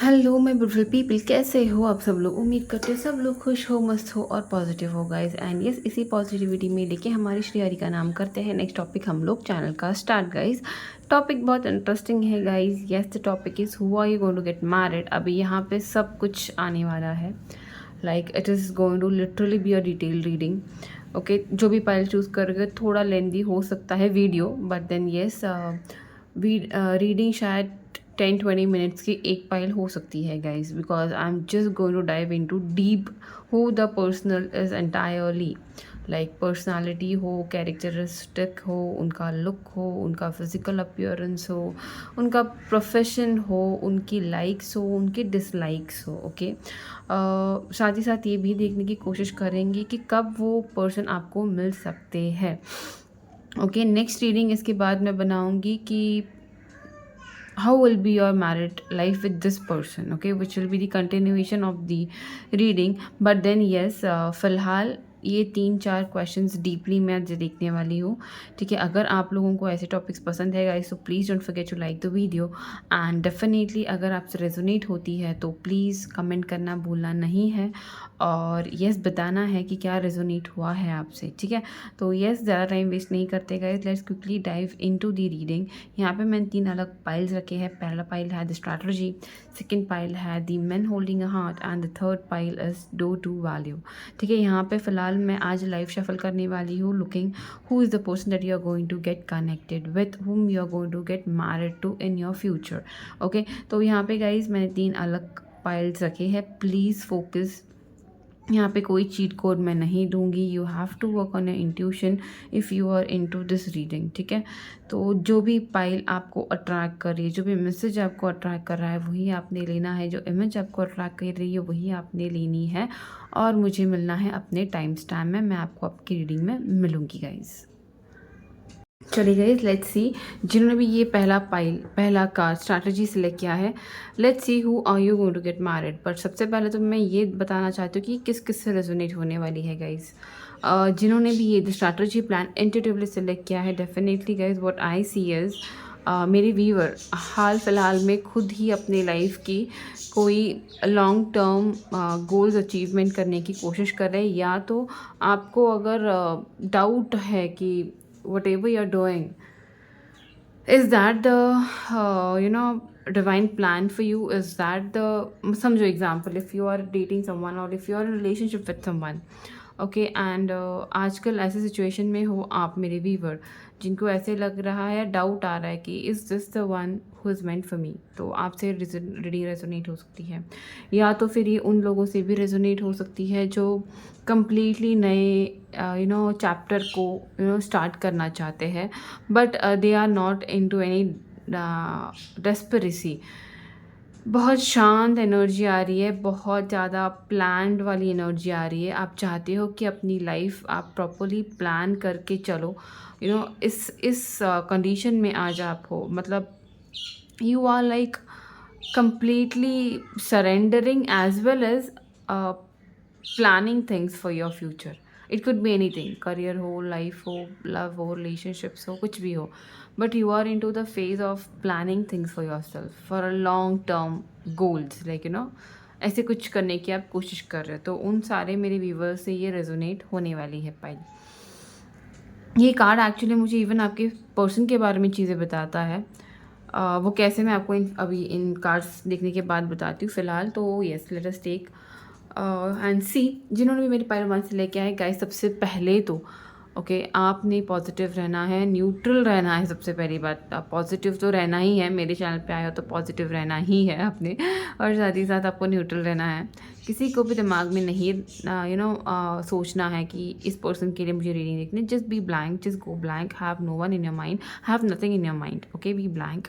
Hello my beautiful people, कैसे हो आप सब लोग। उम्मीद करते हो सब लोग खुश हो, मस्त हो और पॉजिटिव हो गाइस। एंड यस, इसी पॉजिटिविटी में लेके हमारी श्री हरि का नाम करते हैं नेक्स्ट टॉपिक हम लोग चैनल का स्टार्ट गाइस। टॉपिक बहुत इंटरेस्टिंग है guys. Yes, the topic is who are you going to get married. अभी यहाँ पे सब कुछ आने वाला है। Like it is going to literally be a detail reading. Okay, जो भी पाइल चूज़ करोगे थोड़ा लेंदी हो सकता है video, but then yes reading शायद 10-20 मिनट्स की एक पाइल हो सकती है guys, because I am just going to dive into deep who the personal is entirely. Like personality हो, कैरेक्टरिस्टिक हो, उनका लुक हो, उनका फिजिकल अपीयरेंस हो, उनका प्रोफेशन हो, उनकी लाइक्स हो, उनके डिसलाइक्स हो। ओके, साथ ही साथ ये भी देखने की कोशिश करेंगे कि कब वो पर्सन आपको मिल सकते हैं। ओके, नेक्स्ट रीडिंग इसके बाद मैं बनाऊंगी कि how will be your married life with this person, okay, which will be the continuation of the reading. But then yes, फिलहाल ये 3-4 क्वेश्चंस डीपली मैं आज देखने वाली हूँ। ठीक है, अगर आप लोगों को ऐसे टॉपिक्स पसंद है गाइस, तो please don't forget to like the video. And definitely अगर आपसे रेजोनेट होती है तो प्लीज़ कमेंट करना भूलना नहीं है, और यस बताना है कि क्या रेजोनेट हुआ है आपसे। ठीक है, तो यस ज़्यादा टाइम वेस्ट नहीं करते guys, let's quickly dive into the reading. यहाँ पे मैंने 3 अलग पाइल्स रखे हैं। पहला पाइल है द स्ट्रैटेजी, सेकंड पाइल है the man holding a heart, and the third pile is do to value. ठीक है, यहाँ पे फिलहाल मैं आज लाइव शफल करने वाली हूँ, looking who is the person that you are going to get connected with, whom you are going to get married to in your future। Okay, तो यहाँ पे गाइज मैंने 3 अलग पाइल्स रखे हैं। प्लीज़ फोकस, यहाँ पे कोई चीट कोड मैं नहीं दूंगी। You have to work on your intuition if you are into this reading. ठीक है, तो जो भी पाइल आपको अट्रैक्ट कर रही है, जो भी मैसेज आपको अट्रैक्ट कर रहा है, वही आपने लेना है। जो इमेज आपको अट्रैक्ट कर रही है वही आपने लेनी है, और मुझे मिलना है अपने टाइम स्टैम्प में। मैं आपको आपकी रीडिंग में मिलूँगी गाइज़। चलिए गाइस, लेट्स सी जिन्होंने भी ये पहला कार्ड स्ट्रैटेजी सिलेक्ट किया है, let's see who are you going to get married. But सबसे पहले तो मैं ये बताना चाहती हूँ कि किस किस से रेजोनेट होने वाली है गाइस। जिन्होंने भी ये स्ट्रैटेजी प्लान इंट्यूटिवली सिलेक्ट किया है, definitely guys what I see is मेरे व्यूअर हाल फिलहाल में खुद ही अपने लाइफ की कोई लॉन्ग टर्म गोल्स अचीवमेंट करने की कोशिश कर रहे हैं। या तो आपको अगर डाउट है कि whatever you're doing, is that the divine plan for you? Is that the समझो example, if you are dating someone or if you are in a relationship with someone, okay, and आजकल ऐसे situation में हो आप मेरे viewer, जिनको ऐसे लग रहा है, डाउट आ रहा है कि is this the one who is meant for me, तो आपसे रीडिंग रेजोनेट हो सकती है। या तो फिर ये उन लोगों से भी रेजोनेट हो सकती है जो कम्प्लीटली नए चैप्टर को स्टार्ट करना चाहते हैं, but they are not into any desperacy. बहुत शांत एनर्जी आ रही है, बहुत ज़्यादा प्लान्ड वाली एनर्जी आ रही है। आप चाहते हो कि अपनी लाइफ आप प्रॉपरली प्लान करके चलो। इस कंडीशन में आज आप हो, मतलब you are like completely surrendering as well as planning things for your future. It could be anything, career हो, life हो, love हो, relationships हो, कुछ भी हो, but you are into the phase of planning things for yourself for a long term goals, like ऐसे कुछ करने की आप कोशिश कर रहे हो। तो उन सारे मेरे व्यूवर्स से ये रेजोनेट होने वाली है पाइल। ये कार्ड एक्चुअली मुझे इवन आपके पर्सन के बारे में चीज़ें बताता है। वो कैसे, मैं आपको अभी इन कार्ड्स देखने के बाद बताती हूँ। फिलहाल तो yes, let us take and see जिन्होंने भी मेरी पाइल 1 से लेके आए गाइस। सबसे पहले तो ओके, आपने पॉजिटिव रहना है, न्यूट्रल रहना है। सबसे पहली बात, पॉजिटिव तो रहना ही है, मेरे चैनल पे आए हो तो पॉजिटिव रहना ही है आपने, और साथ ही साथ आपको न्यूट्रल रहना है। किसी को भी दिमाग में नहीं सोचना है कि इस पर्सन के लिए मुझे रीडिंग देखनी। Just be blank, just go blank, have no one in your mind, have nothing in your mind. Okay, be blank.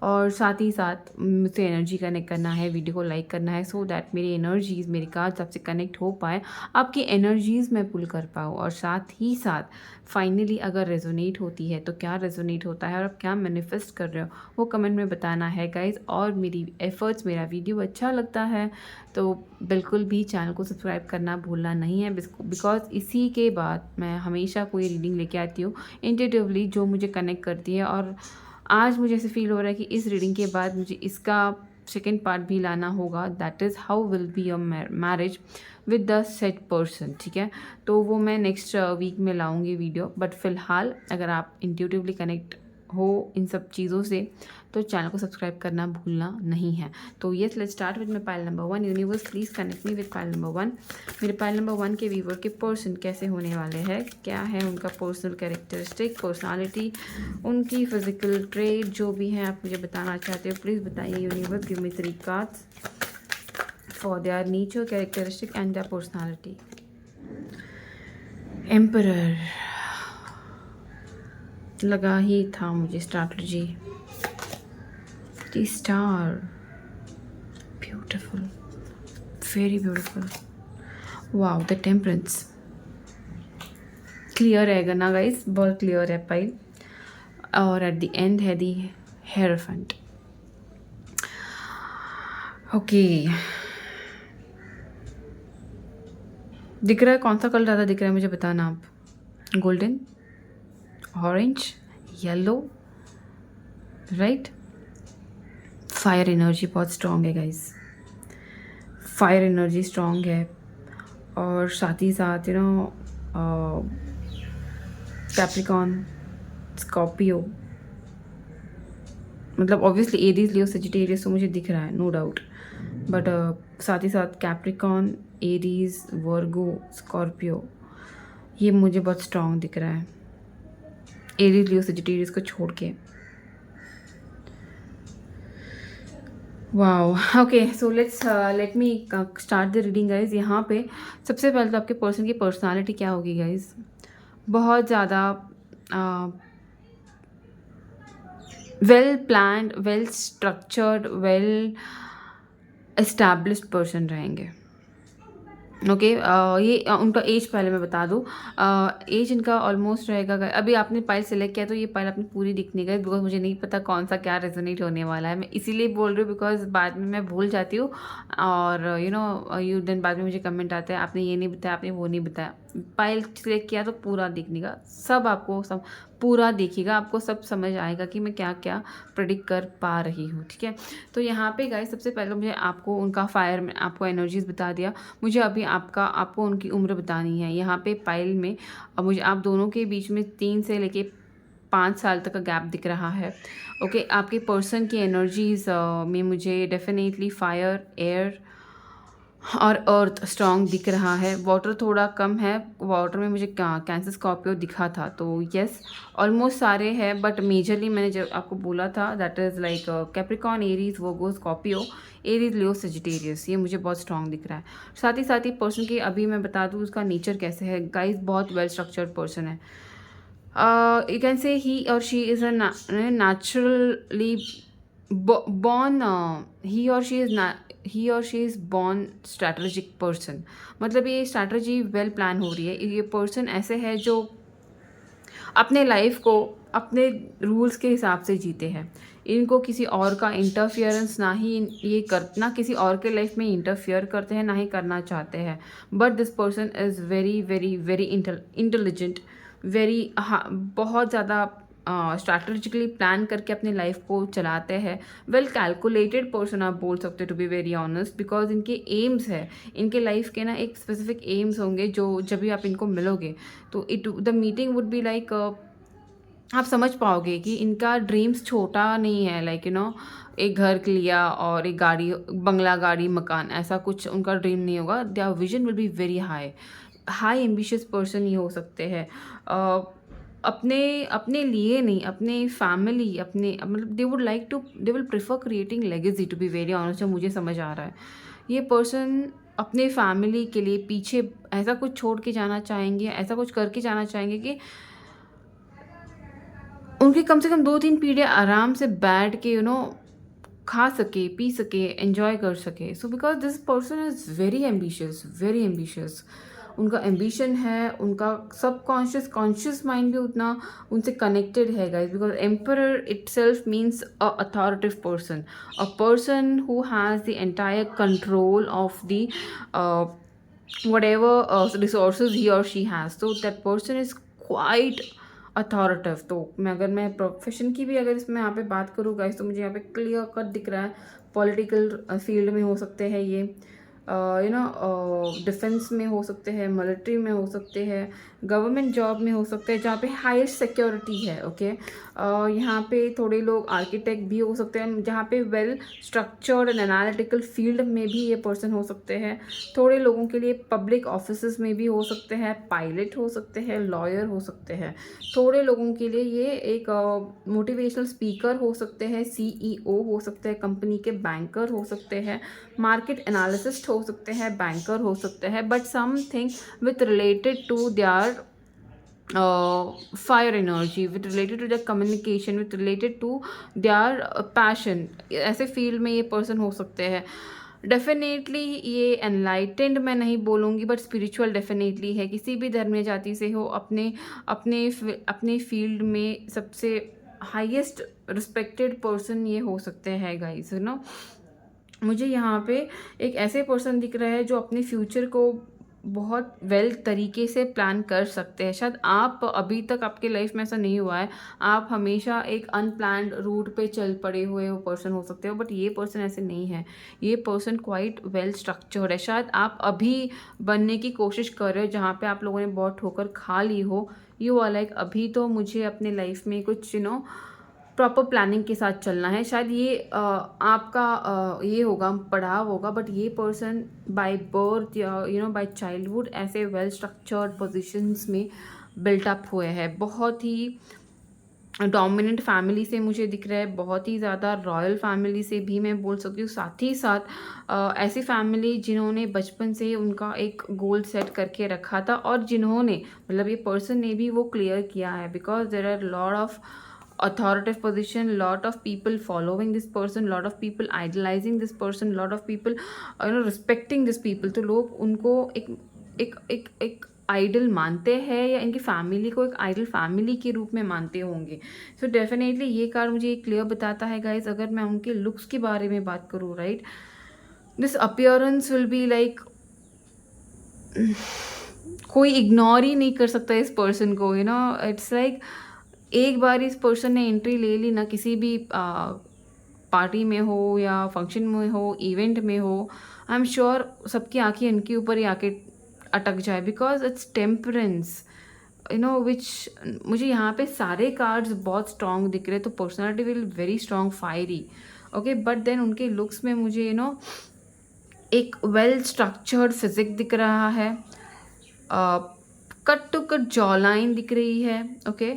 और साथ ही साथ मुझसे एनर्जी कनेक्ट करना है, वीडियो को लाइक करना है, सो दैट मेरी एनर्जीज़, मेरी कार्ड्स आपसे कनेक्ट हो पाए, आपकी एनर्जीज़ मैं पुल कर पाऊँ। और साथ ही साथ फाइनली अगर रेजोनेट होती है तो क्या रेजोनेट होता है और आप क्या मैनिफेस्ट कर रहे हो वो कमेंट में बताना है गाइज। और मेरी एफर्ट्स, मेरा वीडियो अच्छा लगता है तो बिल्कुल भी चैनल को सब्सक्राइब करना भूलना नहीं है, बिकॉज इसी के बाद मैं हमेशा कोई रीडिंग लेके आती हूँ इंट्यूटिवली, जो मुझे कनेक्ट करती है। और आज मुझे ऐसे फील हो रहा है कि इस रीडिंग के बाद मुझे इसका सेकेंड पार्ट भी लाना होगा, that is how will be your marriage with the set person, ठीक है। तो वो मैं नेक्स्ट वीक में लाऊंगी वीडियो, बट फिलहाल अगर आप इंट्यूटिवली कनेक्ट हो इन सब चीज़ों से तो चैनल को सब्सक्राइब करना भूलना नहीं है। तो yes, let's start with my pile number 1। Universe please connect me with pile number 1। मेरे पाइल नंबर 1 के व्यूवर के पर्सन कैसे होने वाले हैं, क्या है उनका पर्सनल कैरेक्टरिस्टिक, पर्सनालिटी, उनकी फिजिकल ट्रेट, जो भी है आप मुझे बताना चाहते हो प्लीज़ बताइए। Universe give me 3 cards for their nature, characteristic and there personality. Emperor, लगा ही था मुझे strategy. The star, beautiful, very beautiful, wow. The temperance, clear है ना गाइस, बहुत क्लियर है पाइल। और एट द एंड है दी हेरोफेंट। ओके, दिख रहा है कौन सा कलर ज़्यादा दिख रहा है मुझे बताना आप। Golden, orange, yellow, right. Fire energy बहुत स्ट्रॉन्ग है गाइस, फायर एनर्जी स्ट्रॉन्ग है। और साथ ही साथ कैप्रिकॉन, स्कॉर्पियो, मतलब ऑब्वियसली एरीज, लियो, सजिटेरियस तो मुझे दिख रहा है नो डाउट, बट साथ ही साथ कैप्रिकॉन, एरीज, वर्गो, स्कॉर्पियो, ये मुझे बहुत स्ट्रॉन्ग दिख रहा है, एरीज, लियो, सजिटेरियस को छोड़ के। Wow, okay, so let me start the reading guys. यहाँ पे सबसे पहले तो आपके पर्सन की पर्सनालिटी क्या होगी गाइज, बहुत ज़्यादा well planned, well structured, well established person रहेंगे। ओके, ये उनका एज पहले मैं बता दूँ। एज इनका ऑलमोस्ट रहेगा, अभी आपने पाइल सेलेक्ट किया तो ये पाइल अपनी पूरी दिखनी गई, बिकॉज मुझे नहीं पता कौन सा क्या रेजोनेट होने वाला है। मैं इसीलिए बोल रही हूँ बिकॉज बाद में मैं भूल जाती हूँ, और यू देन बाद में मुझे कमेंट आते हैं आपने ये नहीं बताया, आपने वो नहीं बताया। पाइल सेलेक्ट किया तो पूरा दिखने का, सब आपको सब पूरा देखिएगा, आपको सब समझ आएगा कि मैं क्या क्या प्रेडिक्ट कर पा रही हूँ, ठीक है। तो यहाँ पे गाइस सबसे पहले मुझे आपको उनका फायर में आपको एनर्जीज बता दिया, मुझे अभी आपको उनकी उम्र बतानी है। यहाँ पे पाइल में मुझे आप दोनों के बीच में 3 से लेके 5 साल तक का गैप दिख रहा है। ओके, आपके पर्सन की एनर्जीज में मुझे डेफिनेटली फायर, एयर और अर्थ स्ट्रॉन्ग दिख रहा है। वाटर थोड़ा कम है, वाटर में मुझे कैंसर, स्कॉर्पियो दिखा था, तो यस ऑलमोस्ट सारे हैं, बट मेजरली मैंने जब आपको बोला था that is like Capricorn, Aries, Virgo, Scorpio, Aries, Leo, Sagittarius, ये मुझे बहुत स्ट्रॉन्ग दिख रहा है। साथ ही पर्सन की अभी मैं बता दूँ उसका नेचर कैसे है गाइज, बहुत वेल स्ट्रक्चर्ड पर्सन है। You can say he or she is a naturally born, he or she is born strategic person। मतलब ये स्ट्रैटेजी वेल प्लान हो रही है। ये पर्सन ऐसे है जो अपने लाइफ को अपने रूल्स के हिसाब से जीते हैं। इनको किसी और का इंटरफियरेंस ना ही ये ना किसी और के लाइफ में इंटरफियर करते हैं, ना ही करना चाहते हैं। But this person is very very very intelligent, very, बहुत ज़्यादा स्ट्रैटेजिकली प्लान करके अपनी लाइफ को चलाते हैं। वेल कैलकुलेटेड पर्सन आप बोल सकते हो, to be very honest, because इनके एम्स है, इनके लाइफ के ना एक स्पेसिफिक एम्स होंगे जो जब भी आप इनको मिलोगे तो the meeting would be like, आप समझ पाओगे कि इनका ड्रीम्स छोटा नहीं है, लाइक एक घर लिया और एक गाड़ी, बंगला, गाड़ी, मकान, ऐसा कुछ उनका ड्रीम नहीं होगा। Their vision will be very high ambitious person ये हो सकते हैं। अपने लिए नहीं, अपने फैमिली, अपने मतलब they will prefer creating legacy, to be very honest, जो मुझे समझ आ रहा है। ये पर्सन अपने फैमिली के लिए पीछे ऐसा कुछ छोड़ के जाना चाहेंगे, ऐसा कुछ करके जाना चाहेंगे कि उनकी कम से कम 2-3 पीढ़ियाँ आराम से बैठ के खा सके, पी सके, एंजॉय कर सके। So because this person is very ambitious, very ambitious. उनका एम्बिशन है, उनका सबकॉन्शियस, कॉन्शियस माइंड भी उतना उनसे कनेक्टेड है guys, because emperor itself means a authoritative person, a person who has the entire control of the whatever resources he or she has, so that person is quite authoritative. तो मैं profession की भी अगर इसमें यहाँ पे बात करूँ गाइस, तो मुझे यहाँ पे क्लियर कट दिख रहा है पॉलिटिकल फील्ड में हो सकते हैं ये, डिफेंस में हो सकते हैं, मिलिट्री में हो सकते हैं, गवर्नमेंट जॉब में हो सकते हैं जहाँ पे हाईएस्ट सिक्योरिटी है। ओके, यहाँ पे थोड़े लोग आर्किटेक्ट भी हो सकते हैं जहाँ पे well structured and analytical field में भी ये पर्सन हो सकते हैं। थोड़े लोगों के लिए पब्लिक ऑफिसेस में भी हो सकते हैं, पायलट हो सकते हैं, लॉयर हो सकते हैं। थोड़े लोगों के लिए ये एक मोटिवेशनल स्पीकर हो सकते हैं, CEO हो सकते हैं, कंपनी के बैंकर हो सकते हैं, मार्केट एनालिसिस्ट हो सकते हैं, बैंकर हो सकते हैं, but something with related to their fire energy, with related to the communication, with related to their passion, ऐसे फील्ड में ये पर्सन हो सकते हैं। डेफिनेटली ये एनलाइटेंड मैं नहीं बोलूँगी, बट स्पिरिचुअल डेफिनेटली है। किसी भी धर्म या जाति से हो, अपने अपने अपने फील्ड में सबसे हाईएस्ट रिस्पेक्टेड पर्सन ये हो सकते हैं गाइस, मुझे यहाँ पे एक ऐसे पर्सन दिख रहा है जो अपने फ्यूचर को बहुत वेल तरीके से प्लान कर सकते हैं। शायद आप अभी तक आपके लाइफ में ऐसा नहीं हुआ है, आप हमेशा एक अनप्लान्ड रूट पे चल पड़े हुए वो पर्सन हो सकते हो, बट ये पर्सन ऐसे नहीं है। ये पर्सन क्वाइट वेल स्ट्रक्चर्ड है। शायद आप अभी बनने की कोशिश कर रहे हो जहाँ पे आप लोगों ने बहुत ठोकर खा ली हो, यू आर लाइक अभी तो मुझे अपने लाइफ में कुछ प्रॉपर प्लानिंग के साथ चलना है। शायद ये आपका ये होगा, पढ़ाव होगा, बट ये पर्सन बाय बर्थ या बाय चाइल्डहुड ऐसे वेल स्ट्रक्चर्ड पोजीशंस में बिल्टअप हुए हैं। बहुत ही डोमिनेंट फैमिली से मुझे दिख रहा है, बहुत ही ज़्यादा रॉयल फैमिली से भी मैं बोल सकती हूँ। साथ ही साथ ऐसी फैमिली जिन्होंने बचपन से उनका एक गोल सेट करके रखा था और जिन्होंने मतलब ये पर्सन ने भी वो क्लियर किया है, because there are lot of authoritative position, lot of people following this person, lot of people idolizing this person, lot of people respecting this people। तो लोग उनको एक एक एक एक आइडल मानते हैं या इनकी फैमिली को एक आइडल फैमिली के रूप में मानते होंगे। सो डेफिनेटली ये कार्ड मुझे एक क्लियर बताता है गाइज। अगर मैं उनके लुक्स के बारे में बात करूँ, right, this appearance will be like कोई इग्नोर ही नहीं कर सकता इस पर्सन को, इट्स लाइक एक बार इस पर्सन ने एंट्री ले ली ना, किसी भी पार्टी में हो या फंक्शन में हो, इवेंट में हो, आई एम श्योर सबकी आंखें इनके ऊपर ही आके अटक जाए, बिकॉज इट्स टेम्परेंस विच मुझे यहाँ पे सारे कार्ड्स बहुत स्ट्रॉन्ग दिख रहे, तो personality will very strong, fiery. Okay, but then उनके लुक्स में मुझे एक वेल स्ट्रक्चर्ड फिजिक दिख रहा है, cut to cut jaw line दिख रही है। ओके,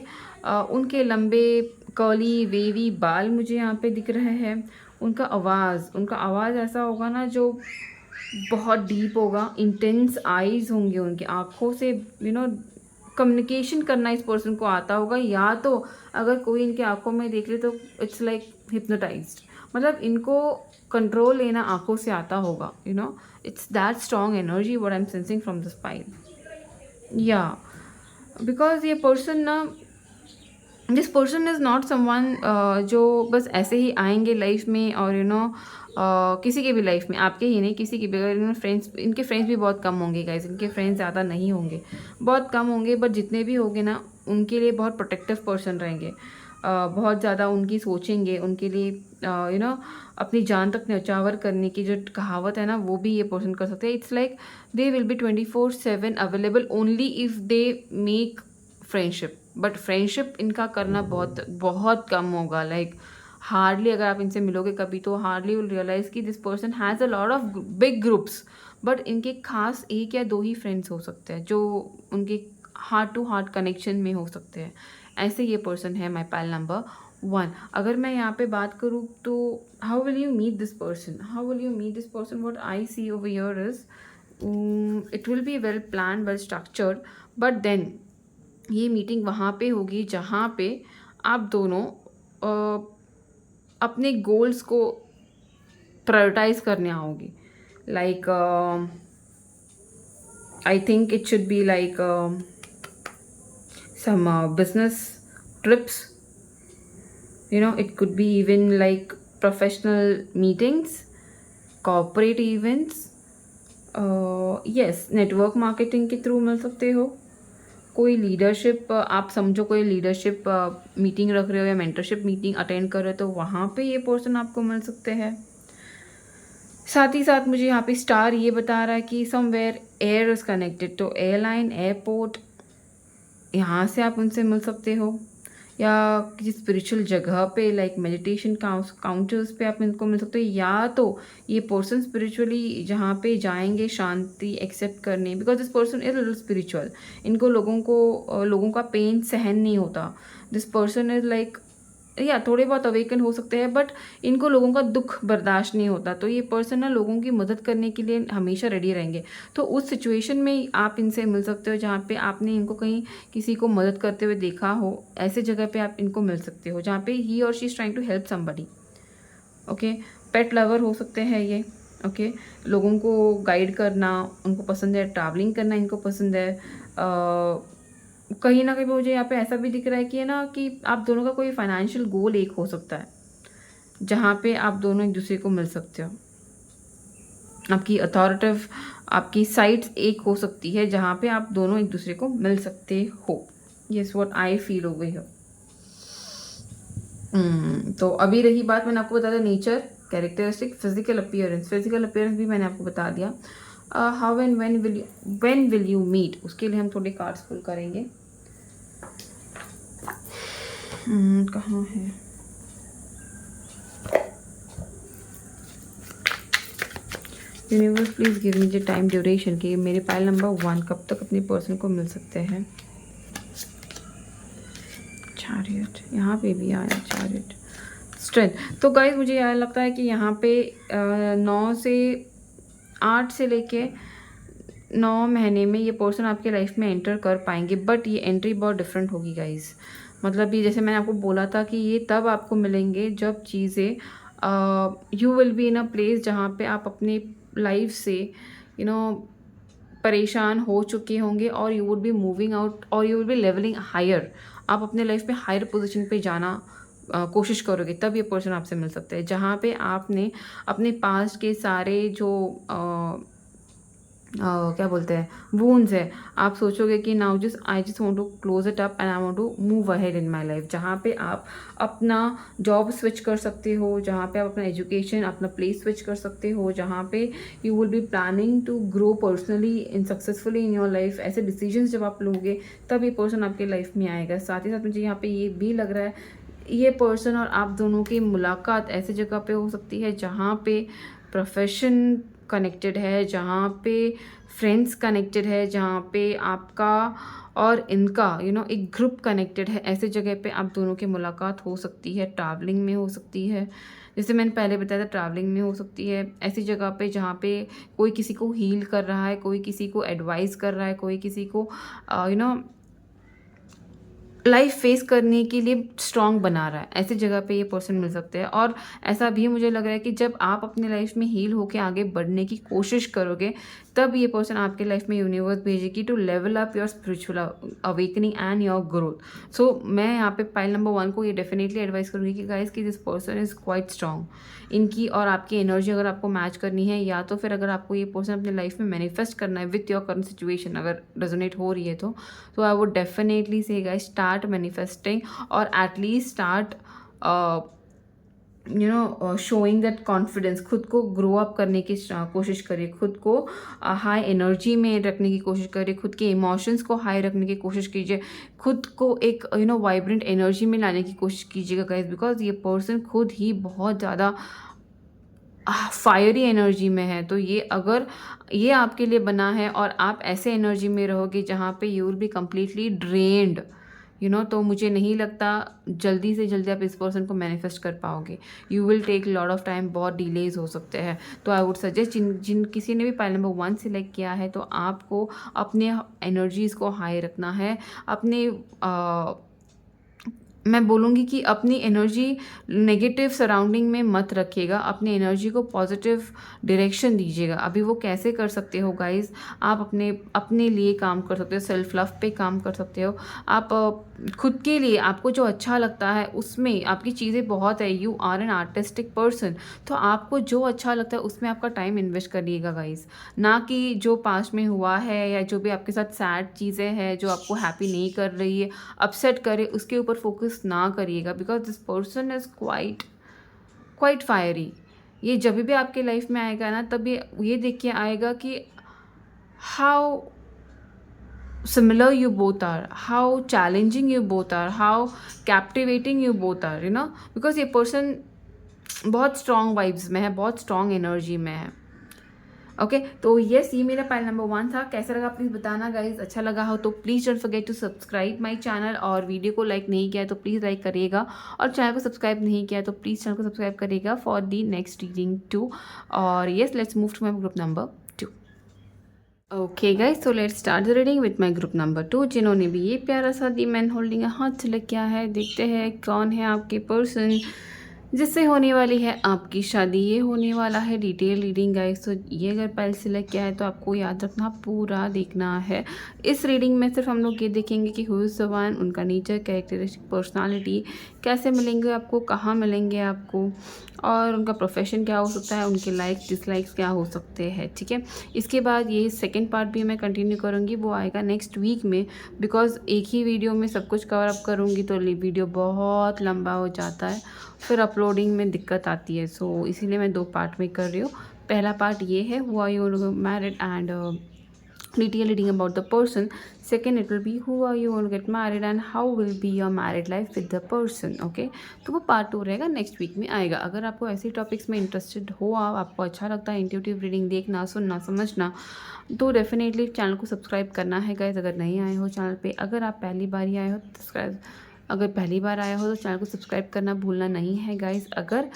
उनके लंबे कर्ली वेवी बाल मुझे यहाँ पे दिख रहे हैं। उनका आवाज़ ऐसा होगा ना जो बहुत डीप होगा, इंटेंस आईज होंगे, उनकी आँखों से कम्युनिकेशन करना इस पर्सन को आता होगा, या तो अगर कोई इनके आँखों में देख ले तो इट्स लाइक हिप्नोटाइज्ड, मतलब इनको कंट्रोल लेना आँखों से आता होगा, it's that strong energy what I am sensing from the spine. या बिकॉज ये person this person is not someone जो बस ऐसे ही आएंगे लाइफ में और किसी के भी लाइफ में, आपके ही नहीं किसी के भी। अगर फ्रेंड्स, इनके फ्रेंड्स भी बहुत कम होंगे गाइज, इनके फ्रेंड्स ज़्यादा नहीं होंगे, बहुत कम होंगे, बट जितने भी होंगे ना उनके लिए बहुत प्रोटेक्टिव पर्सन रहेंगे, बहुत ज़्यादा उनकी सोचेंगे, उनके लिए अपनी जान तक न्यौछावर करने की जो कहावत है ना, वो भी ये पर्सन कर सकते हैं। It's like they will be 24/7 available only if they make friendship, but friendship इनका करना बहुत बहुत कम होगा, लाइक हार्डली। अगर आप इनसे मिलोगे कभी तो हार्डली विल रियलाइज कि this person has a lot of big groups, but इनके खास 1 या 2 ही फ्रेंड्स हो सकते हैं जो उनके हार्ट टू हार्ट कनेक्शन में हो सकते हैं। ऐसे ये पर्सन है माई पाइल नंबर 1। अगर मैं यहाँ पे बात करूँ तो how will you meet this person, what I see over here is it will be well plan, well structured, but then ये मीटिंग वहाँ पे होगी जहाँ पे आप दोनों अपने गोल्स को प्रायोरिटाइज करने आओगे। Like I think it should be like some business trips, it could be even like professional meetings, corporate events, yes, network marketing के थ्रू मिल सकते हो। कोई लीडरशिप, आप समझो कोई लीडरशिप मीटिंग रख रहे हो या मेंटरशिप मीटिंग अटेंड कर रहे हो तो वहाँ पे ये पर्सन आपको मिल सकते हैं। साथ ही साथ मुझे यहाँ पे स्टार ये बता रहा है कि समवेयर एयर इज़ कनेक्टेड, तो एयरलाइन, एयरपोर्ट, यहाँ से आप उनसे मिल सकते हो, या किसी स्पिरिचुअल जगह पे लाइक मेडिटेशन काउंटर्स पे आप इनको मिल सकते हो, या तो ये पर्सन स्पिरिचुअली जहाँ पे जाएंगे शांति एक्सेप्ट करने, because this person is little spiritual. इनको लोगों का पेन सहन नहीं होता। दिस पर्सन इज लाइक, या थोड़े बहुत अवेकन हो सकते हैं, बट इनको लोगों का दुख बर्दाश्त नहीं होता। तो ये पर्सन ना लोगों की मदद करने के लिए हमेशा रेडी रहेंगे। तो उस सिचुएशन में आप इनसे मिल सकते हो जहाँ पे आपने इनको कहीं किसी को मदद करते हुए देखा हो, ऐसे जगह पे आप इनको मिल सकते हो जहाँ पे he or she is trying to help somebody. Okay, pet lover हो सकते हैं ये। ओके, लोगों को गाइड करना उनको पसंद है, ट्रैवलिंग करना इनको पसंद है। कहीं ना कहीं मुझे यहाँ पे ऐसा भी दिख रहा है कि है ना कि आप दोनों का कोई फाइनेंशियल गोल एक हो सकता है जहाँ पे आप दोनों एक दूसरे को मिल सकते हो। आपकी अथॉरिटिव, आपकी साइड्स एक हो सकती है जहाँ पे आप दोनों एक दूसरे को मिल सकते हो। Yes, what I feel over here. तो अभी रही बात, मैंने आपको बता दिया नेचर, कैरेक्टरिस्टिक, फिजिकल अपीयरेंस भी मैंने आपको बता दिया। How and when will you meet, उसके लिए हम थोड़े कार्ड्स पुल करेंगे। कहाँ है? Universe please give me the time duration कि मेरे पाइल नंबर 1 कब तक अपनी पर्सन को मिल सकते हैं। चैरियट, यहाँ पे भी आया चैरियट, स्ट्रेंथ। तो गाइज मुझे यह लगता है कि यहाँ पे 8 से लेके 9 महीने में ये पर्सन आपके लाइफ में एंटर कर पाएंगे, बट ये एंट्री बहुत डिफरेंट होगी गाइज। मतलब ये जैसे मैंने आपको बोला था कि ये तब आपको मिलेंगे जब चीज़ें, you will be in a place जहाँ पे आप अपने लाइफ से परेशान हो चुके होंगे, और you would be moving out, और you will be levelling higher. आप अपने लाइफ में हायर पोजीशन पे जाना कोशिश करोगे, तब ये पर्सन आपसे मिल सकते हैं जहाँ पे आपने अपने पास्ट के सारे जो क्या बोलते हैं वूंड्स है, आप सोचोगे कि now just I just want to close it up and I want to move ahead in my life. जहाँ पे आप अपना जॉब स्विच कर सकते हो, जहाँ पे आप अपना एजुकेशन, अपना प्लेस स्विच कर सकते हो, जहाँ पे you will be planning to grow personally in successfully in your life. ऐसे डिसीजंस जब आप लोगे तब ये पर्सन आपके लाइफ में आएगा। साथ ही साथ मुझे यहाँ पे ये भी लग रहा है, ये पर्सन और आप दोनों की मुलाकात ऐसी जगह पे हो सकती है जहाँ पे प्रोफेशन कनेक्टेड है, जहाँ पे फ्रेंड्स कनेक्टेड है, जहाँ पे आपका और इनका एक ग्रुप कनेक्टेड है। ऐसे जगह पे आप दोनों की मुलाकात हो सकती है, ट्रैवलिंग में हो सकती है, जैसे मैंने पहले बताया था ट्रैवलिंग में हो सकती है। ऐसी जगह पे जहाँ पे कोई किसी को हील कर रहा है, कोई किसी को एडवाइस कर रहा है, कोई किसी को लाइफ फेस करने के लिए स्ट्रॉन्ग बना रहा है, ऐसी जगह पे ये पर्सन मिल सकते हैं। और ऐसा भी मुझे लग रहा है कि जब आप अपने लाइफ में हील होके आगे बढ़ने की कोशिश करोगे, तब ये पर्सन आपके लाइफ में यूनिवर्स भेजेगी to level up your spiritual awakening and your growth. So मैं यहाँ पे पाइल नंबर 1 को ये डेफिनेटली एडवाइस करूँगी कि गाइस कि this person is quite strong. इनकी और आपकी एनर्जी अगर आपको मैच करनी है, या तो फिर अगर आपको ये पर्सन अपने लाइफ में मैनिफेस्ट करना है विथ योर करंट सिचुएशन, अगर रेजोनेट हो रही है तो आई वुड डेफिनेटली से गाइस स्टार्ट मैनिफेस्टिंग, और at least start showing that confidence. खुद को ग्रो अप करने की कोशिश करिए, खुद को हाई एनर्जी में रखने की कोशिश करिए, खुद के इमोशंस को हाई रखने की कोशिश कीजिए, खुद को एक वाइब्रेंट एनर्जी में लाने की कोशिश कीजिएगा गाइस, बिकॉज ये पर्सन खुद ही बहुत ज़्यादा फायरी एनर्जी में है। तो ये अगर ये आपके लिए बना है और आप ऐसे एनर्जी में रहोगे जहाँ पे you will be completely drained, तो मुझे नहीं लगता जल्दी से जल्दी आप इस पर्सन को मैनिफेस्ट कर पाओगे। You will take lot of time, बहुत डिलेज हो सकते हैं। तो आई वुड सजेस्ट जिन किसी ने भी पाइल नंबर 1 सिलेक्ट किया है, तो आपको अपने एनर्जीज़ को हाई रखना है, अपने मैं बोलूँगी कि अपनी एनर्जी नेगेटिव सराउंडिंग में मत रखिएगा, अपनी एनर्जी को पॉजिटिव डायरेक्शन दीजिएगा। अभी वो कैसे कर सकते हो गाइस, आप अपने लिए काम कर सकते हो, सेल्फ लव पे काम कर सकते हो। आप खुद के लिए आपको जो अच्छा लगता है उसमें आपकी चीज़ें बहुत है। You are an artistic person, तो आपको जो अच्छा लगता है उसमें आपका टाइम इन्वेस्ट करिएगा गाइस, ना कि जो पास्ट में हुआ है या जो भी आपके साथ सैड चीज़ें हैं जो आपको हैप्पी नहीं कर रही है, अपसेट करे, उसके ऊपर फोकस ना करिएगा। Because this person is quite fiery. ये जब भी आपके लाइफ में आएगा ना, तब ये देख के आएगा कि how similar you both are, how challenging you both are, how captivating you both are, you know, because ये person बहुत स्ट्रॉन्ग वाइब्स में है, बहुत स्ट्रॉन्ग एनर्जी में है। ओके तो यस, ये मेरा पाइल नंबर 1 था। कैसा लगा प्लीज़ बताना गाइज। अच्छा लगा हो तो please don't forget to subscribe my channel, और वीडियो को लाइक नहीं किया है तो प्लीज़ लाइक करिएगा, और चैनल को सब्सक्राइब नहीं किया है तो प्लीज़ चैनल को सब्सक्राइब करिएगा फॉर दी नेक्स्ट रीडिंग 2। और yes, let's move to my group number 2। Okay guys, so let's start the reading with my group number 2। जिन्होंने भी ये प्यारा सा दी मैन होल्डिंग हाथ सेलेक्ट किया है, देखते हैं कौन है आपके पर्सन जिससे होने वाली है आपकी शादी। ये होने वाला है डिटेल रीडिंग गाइस। तो ये अगर पहले सिलेक्ट किया है तो आपको याद रखना, पूरा देखना है। इस रीडिंग में सिर्फ हम लोग ये देखेंगे कि हु इज़ द वन, उनका नेचर, कैरेक्टरिस्टिक, पर्सनालिटी कैसे मिलेंगे आपको, कहाँ मिलेंगे आपको, और उनका प्रोफेशन क्या हो सकता है, उनके लाइक्स डिसलाइक्स क्या हो सकते हैं। ठीक है, इसके बाद ये सेकंड पार्ट भी मैं कंटिन्यू करूँगी, वो आएगा नेक्स्ट वीक में, बिकॉज एक ही वीडियो में सब कुछ कवर अप करूँगी तो वीडियो बहुत लंबा हो जाता है, फिर अपलोडिंग में दिक्कत आती है। सो इसीलिए मैं 2 पार्ट में कर रही हूँ। पहला पार्ट ये है who are you married and detail reading about the person. Second, it will be who are you going to get married and how will be your married life with the person. Okay, तो वो part 2 रहेगा, next week में आएगा। अगर आपको ऐसे topics में interested हो, आपको अच्छा लगता है इंट्यूटिव रीडिंग देखना, सुनना, समझना, तो डेफिनेटली चैनल को सब्सक्राइब करना है गाइज। अगर नहीं आए हो चैनल पे, अगर आप पहली बार ही आए हो तो अगर पहली बार आए हो तो चैनल को सब्सक्राइब करना भूलना नहीं है गाइज। अगर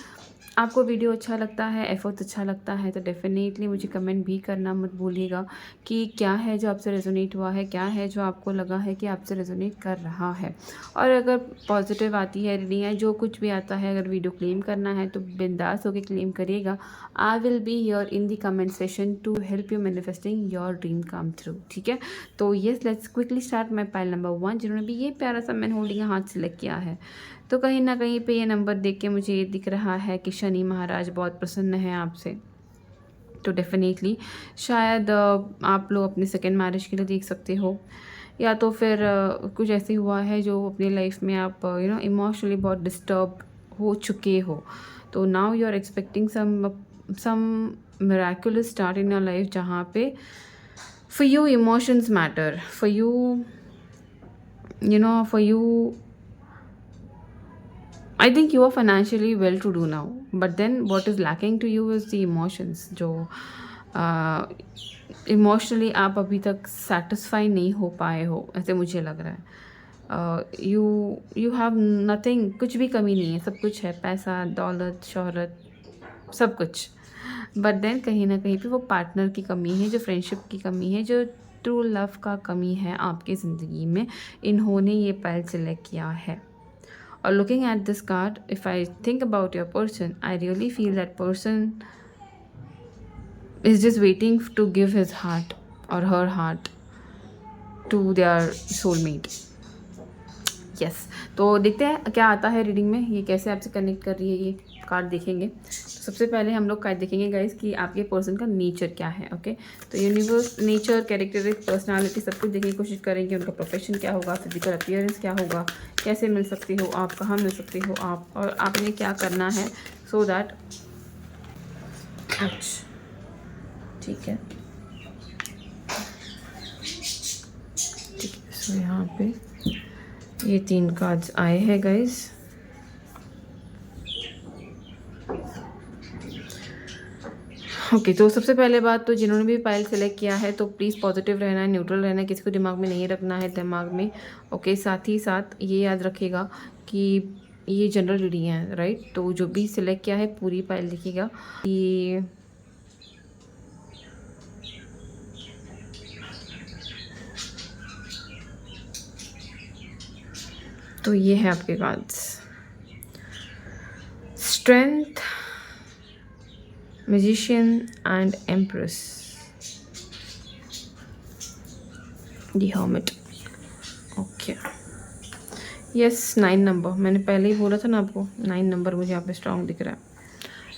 आपको वीडियो अच्छा लगता है, एफर्ट अच्छा लगता है, तो डेफिनेटली मुझे कमेंट भी करना मत भूलिएगा कि क्या है जो आपसे रेजोनेट हुआ है, क्या है जो आपको लगा है कि आपसे रेजोनेट कर रहा है। और अगर पॉजिटिव आती है रीडिंग है, जो कुछ भी आता है, अगर वीडियो क्लेम करना है तो बिंदास होकर क्लेम करिएगा। I will be here in the comment session to help you manifesting your dream come through. ठीक है, तो yes, let's quickly start my pile number 1, जिन्होंने भी ये प्यारा सा मैन होल्डिंग हाथ सेलेक्ट किया है। तो कहीं ना कहीं पे ये नंबर देख के मुझे ये दिख रहा है कि शनि महाराज बहुत प्रसन्न है आपसे। तो डेफिनेटली शायद आप लोग अपने सेकेंड मैरिज के लिए देख सकते हो, या तो फिर कुछ ऐसे हुआ है जो अपनी लाइफ में आप इमोशनली बहुत डिस्टर्ब हो चुके हो। तो now you are expecting some miraculous start in your life, जहाँ पे for you emotions matter, for you I think you are financially well to do now, but then what is lacking to you is the emotions, जो emotionally आप अभी तक satisfy नहीं हो पाए हो, ऐसे मुझे लग रहा है। यू हैव नथिंग, कुछ भी कमी नहीं है, सब कुछ है, पैसा, दौलत, शोहरत, सब कुछ। बट देन कहीं ना कहीं पे वो पार्टनर की कमी है, जो फ्रेंडशिप की कमी है, जो ट्रू लव का कमी है आपकी ज़िंदगी में। इन्होंने ये पाइल सिलेक्ट किया है। Or looking at this card, if I think about your person, I really feel that person is just waiting to give his heart or her heart to their soulmate. Yes, तो देखते हैं क्या आता है reading में, ये कैसे आपसे कनेक्ट कर रही है, ये कार्ड देखेंगे। तो सबसे पहले हम लोग कार्ड देखेंगे गाइस कि आपके पर्सन का नेचर क्या है। ओके, तो यूनिवर्स, नेचर, कैरेक्टरिस्टिक, पर्सनालिटी, सब कुछ देखने की कोशिश करेंगे। उनका प्रोफेशन क्या होगा, फिजिकल अपीयरेंस क्या होगा, कैसे मिल सकते हो आप, कहाँ मिल सकते हो आप, और आपने क्या करना है सो दैट। ठीक है, सो यहाँ पे ये 3 कार्ड्स आए हैं गाइस। ओके, तो सबसे पहले बात, तो जिन्होंने भी पाइल सेलेक्ट किया है तो प्लीज़ पॉजिटिव रहना है, न्यूट्रल रहना है, किसी को दिमाग में नहीं रखना है दिमाग में। ओके, साथ ही साथ ये याद रखिएगा कि ये जनरल रीडिंग है, राइट। तो जो भी सिलेक्ट किया है पूरी पाइल लिखिएगा कि तो ये है आपके cards. Strength, magician and empress, the hermit. Okay, yes, 9 number, मैंने पहले ही बोला था ना आपको, 9 नंबर मुझे यहाँ पे स्ट्रॉन्ग दिख रहा है।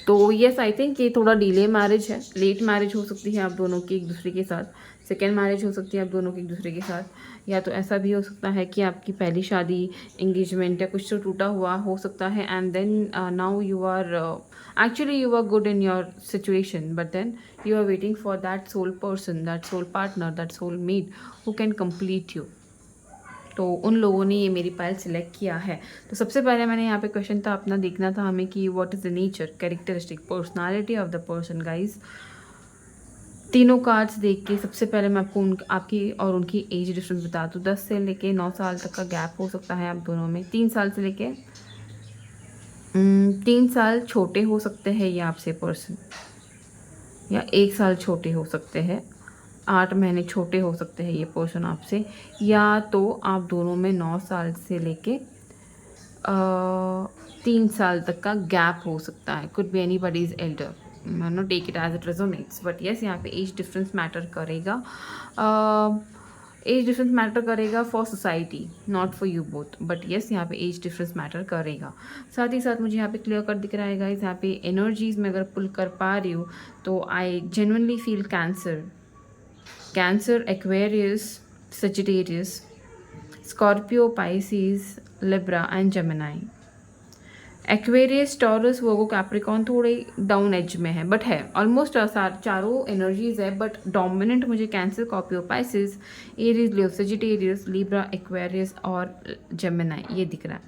तो यस, आई थिंक ये थोड़ा डिले मैरिज है, लेट मैरिज हो सकती है आप दोनों की एक दूसरे के साथ, सेकेंड मैरिज हो सकती है आप दोनों की एक दूसरे के साथ, या तो ऐसा भी हो सकता है कि आपकी पहली शादी, एंगेजमेंट या कुछ तो टूटा हुआ हो सकता है, and then now you are Actually, you are good in your situation, but then you are waiting for that soul person, that soul partner, that soul mate who can complete you. तो उन लोगों ने ये मेरी पायल select किया है। तो सबसे पहले मैंने यहाँ पे क्वेश्चन था अपना देखना था हमें कि what is the nature, characteristic, personality of the person guys. तीनों कार्ड्स देख के सबसे पहले मैं आपको आपकी और उनकी एज डिफरेंस बता दूँ। 10 से लेके 9 साल तक का गैप हो सकता है आप दोनों में। 3 साल से लेके 3 साल छोटे हो सकते हैं ये आपसे पर्सन, या 1 साल छोटे हो सकते हैं, 8 महीने छोटे हो सकते हैं ये पर्सन आपसे, या तो आप दोनों में 9 साल से लेके 3 साल तक का गैप हो सकता है। Could be anybody is elder, not take it as it resonates, but yes यहाँ पे एज डिफरेंस मैटर करेगा। एज डिफरेंस मैटर करेगा for society, not for you both, but yes यहाँ पे एज डिफरेंस मैटर करेगा। साथ ही साथ मुझे यहाँ पे क्लियर कर दिख रहा है गाइस, यहाँ पे एनर्जीज में अगर पुल कर पा रही हूँ तो I genuinely feel cancer, Aquarius, Sagittarius, Scorpio, Pisces, Libra and Gemini. Aquarius, taurus, Virgo, Capricorn थोड़े डाउन एज में है, बट है ऑलमोस्ट चारों एनर्जीज है, बट डोमिनेंट मुझे कैंसर, स्कॉर्पियो, पाइसिस, एरीज, लियो, सजिटेरियस, लिब्रा, एक्वेरियस और जेमिनाई ये दिख रहा है।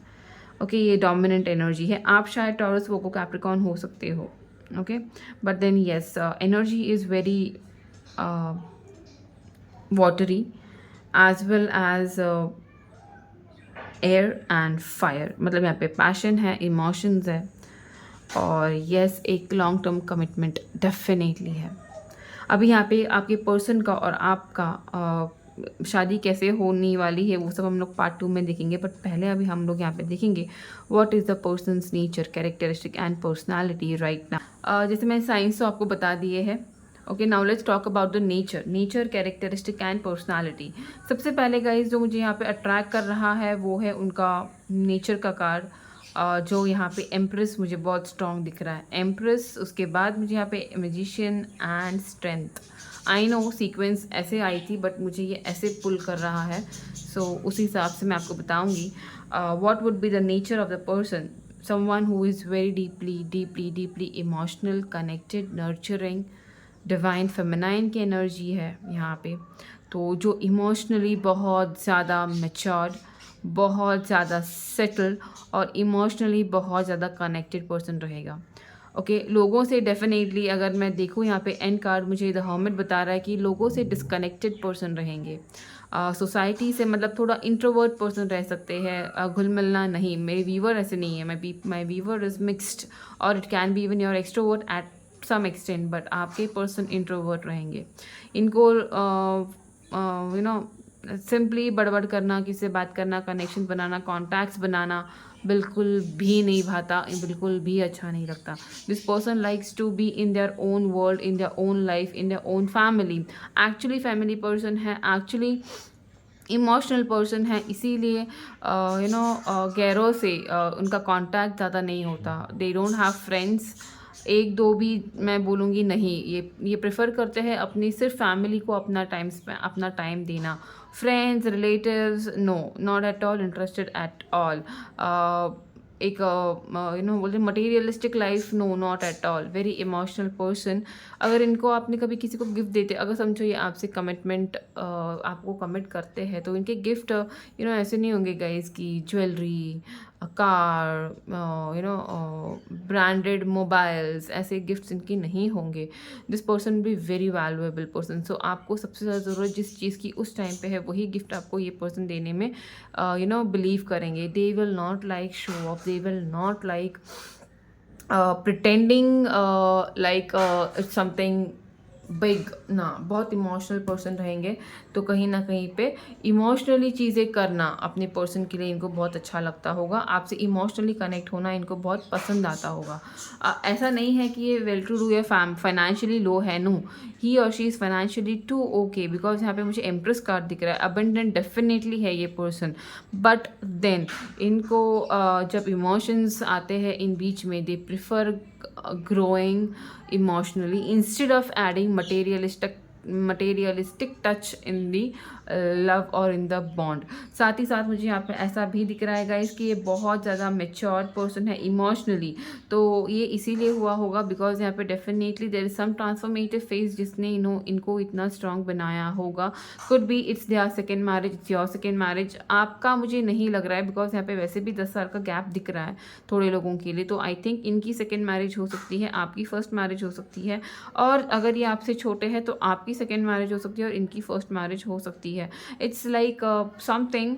ओके, ये डोमिनेंट एनर्जी है। आप शायद टॉरस, वर्गो, कैप्रिकॉन हो सकते हो। Okay, but then yes energy is very watery as well as air and fire, मतलब यहाँ पे पैशन है, इमोशंस है, और यस एक लॉन्ग टर्म कमिटमेंट डेफिनेटली है। अभी यहाँ पे आपके पर्सन का और आपका शादी कैसे होने वाली है वो सब हम लोग पार्ट 2 में देखेंगे, बट पहले अभी हम लोग यहाँ पे देखेंगे what is the persons nature, characteristic and personality right now. जैसे मैंने साइंस तो आपको बता दिए है। Okay, now let's talk about the nature, characteristic and personality. सबसे पहले गाइज जो मुझे यहाँ पे अट्रैक्ट कर रहा है वो है उनका नेचर का कार्ड, जो यहाँ पे एम्प्रेस मुझे बहुत स्ट्रॉन्ग दिख रहा है, एम्प्रेस। उसके बाद मुझे यहाँ पे magician and strength. I know sequence ऐसे आई थी बट मुझे ये ऐसे पुल कर रहा है, सो उसी हिसाब से मैं आपको बताऊँगी what would be the nature of the person. Someone who is very deeply emotional, connected, nurturing, divine feminine की एनर्जी है यहाँ पे। तो जो इमोशनली बहुत ज़्यादा मैच्योर्ड, बहुत ज़्यादा सेटल और इमोशनली बहुत ज़्यादा कनेक्टेड पर्सन रहेगा। ओके, लोगों से डेफिनेटली अगर मैं देखूँ यहाँ पे एंड कार्ड मुझे द हर्मिट बता रहा है कि लोगों से डिस्कनेक्टेड पर्सन रहेंगे, सोसाइटी से मतलब थोड़ा इंट्रोवर्ट पर्सन रह सकते हैं, घुल मिलना नहीं। मेरे वीवर ऐसे नहीं है, माई वीवर इज़ मिक्सड और it can be even your extrovert at some extent, but आपके पर्सन इंट्रोवर्ट रहेंगे। इनको यू नो सिंपली बड़बड़ करना, किसी से बात करना, कनेक्शन बनाना, कॉन्टैक्ट्स बनाना बिल्कुल भी नहीं भाता, बिल्कुल भी अच्छा नहीं लगता। This person likes to be in their own world, in their own life, in their own family. Actually family person है, एक्चुअली इमोशनल पर्सन है, इसीलिए गैरों से उनका कांटेक्ट ज़्यादा नहीं होता। दे डोंट हैव फ्रेंड्स, एक दो भी मैं बोलूँगी नहीं, ये प्रेफर करते हैं अपनी सिर्फ फैमिली को अपना टाइम देना। Friends, relatives, no, not at all interested at all. एक बोलते materialistic life, no, not at all. Very emotional person. अगर इनको आपने कभी किसी को गिफ्ट देते, अगर समझो ये आपसे कमिटमेंट आपको कमिट करते हैं, तो इनके गिफ्ट ऐसे नहीं होंगे गाइस की ज्वेलरी, कार, ब्रांडेड मोबाइल्स, ऐसे गिफ्ट्स इनकी नहीं होंगे। This person be very valuable person. So आपको सबसे ज़्यादा ज़रूरत जिस चीज़ की उस टाइम पे है वही गिफ्ट आपको ये पर्सन देने में बिलीव करेंगे। They will not like show off, they will not like pretending like it's something big ना। बहुत इमोशनल पर्सन रहेंगे, तो कहीं ना कहीं पे इमोशनली चीज़ें करना अपने पर्सन के लिए इनको बहुत अच्छा लगता होगा। आपसे इमोशनली कनेक्ट होना इनको बहुत पसंद आता होगा। ऐसा नहीं है कि ये वेल टू डू या फाइनेंशियली लो है, no, he or she is financially too okay, because यहाँ पे मुझे एम्प्रेस कार्ड दिख रहा है। अबंडेंट डेफिनेटली है ये पर्सन, बट देन इनको जब इमोशंस आते हैं इन बीच में, they prefer growing emotionally instead of adding materialistic touch in the love और इन द बॉन्ड। साथ ही साथ मुझे यहाँ पे ऐसा भी दिख रहा है गाइस कि ये बहुत ज़्यादा मेच्योर पर्सन है इमोशनली। तो ये इसीलिए हुआ होगा बिकॉज यहाँ पे definitely there is some transformative phase जिसने इनको इतना स्ट्रांग बनाया होगा। Could be it's their second marriage, it's your second marriage. आपका मुझे नहीं लग रहा है बिकॉज यहाँ पे वैसे भी 10 साल का गैप दिख रहा है थोड़े लोगों के लिए। तो आई थिंक इनकी सेकेंड मैरिज हो सकती है, आपकी फर्स्ट मैरिज हो सकती है, और अगर ये आपसे छोटे हैं तो आपकी सेकेंड मैरिज हो सकती है और इनकी फर्स्ट मैरिज हो सकती है। इट्स लाइक समथिंग,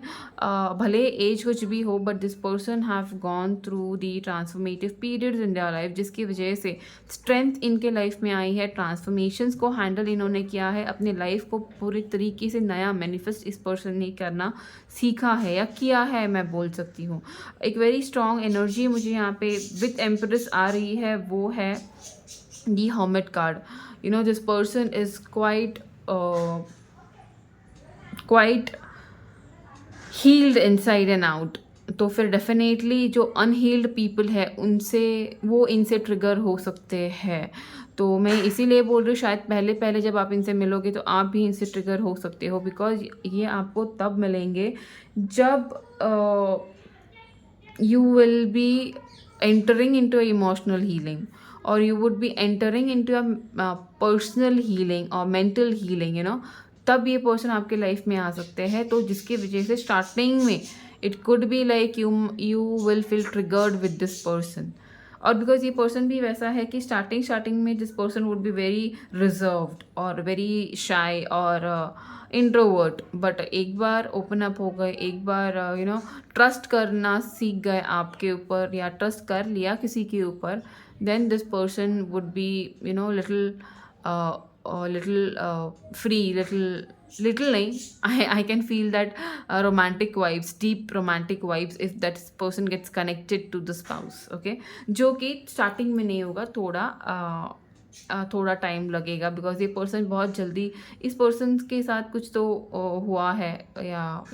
भले एज कुछ भी हो but this person have gone through the transformative periods in their life, जिसकी वजह से स्ट्रेंथ इनके लाइफ में आई है। ट्रांसफॉर्मेशंस को हैंडल इन्होंने किया है, अपने लाइफ को पूरी तरीके से नया मैनिफेस्ट इस पर्सन ने करना सीखा है या किया है, मैं बोल सकती हूँ। एक वेरी स्ट्रॉन्ग एनर्जी मुझे यहाँ पे विद एम्प्रेस आ रही है, वो है the hermit card. You know this person is quite healed inside and out. तो फिर डेफिनेटली जो अनहील्ड पीपल है इनसे ट्रिगर हो सकते हैं। तो मैं इसीलिए बोल रही हूँ शायद पहले जब आप इनसे मिलोगे तो आप भी इनसे ट्रिगर हो सकते हो, बिकॉज ये आपको तब मिलेंगे जब you will be entering into a emotional healing, or you would be entering into a personal healing or mental healing, you know, तब ये पर्सन आपके लाइफ में आ सकते हैं। तो जिसकी वजह से स्टार्टिंग में it could be like you will feel triggered with this person, और बिकॉज ये पर्सन भी वैसा है कि स्टार्टिंग में this person would be very reserved और वेरी शाई और इंट्रोवर्ट, बट एक बार ओपन अप हो गए, एक बार ट्रस्ट करना सीख गए आपके ऊपर या ट्रस्ट कर लिया किसी के ऊपर, then this person would be little free, little नहीं, I can feel that romantic vibes, deep romantic vibes if that person gets connected to the spouse, okay, जो कि स्टार्टिंग में नहीं होगा, थोड़ा टाइम लगेगा, बिकॉज ये पर्सन बहुत जल्दी, इस पर्सन के साथ कुछ तो हुआ है या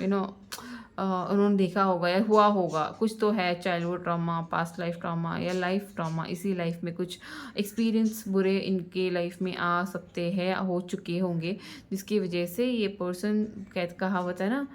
उन्होंने देखा होगा या हुआ होगा, कुछ तो है, childhood trauma, past life trauma या लाइफ ट्रॉमा, इसी लाइफ में कुछ एक्सपीरियंस बुरे इनके लाइफ में आ सकते हैं, हो चुके होंगे, जिसकी वजह से ये पर्सन कहावत है ना,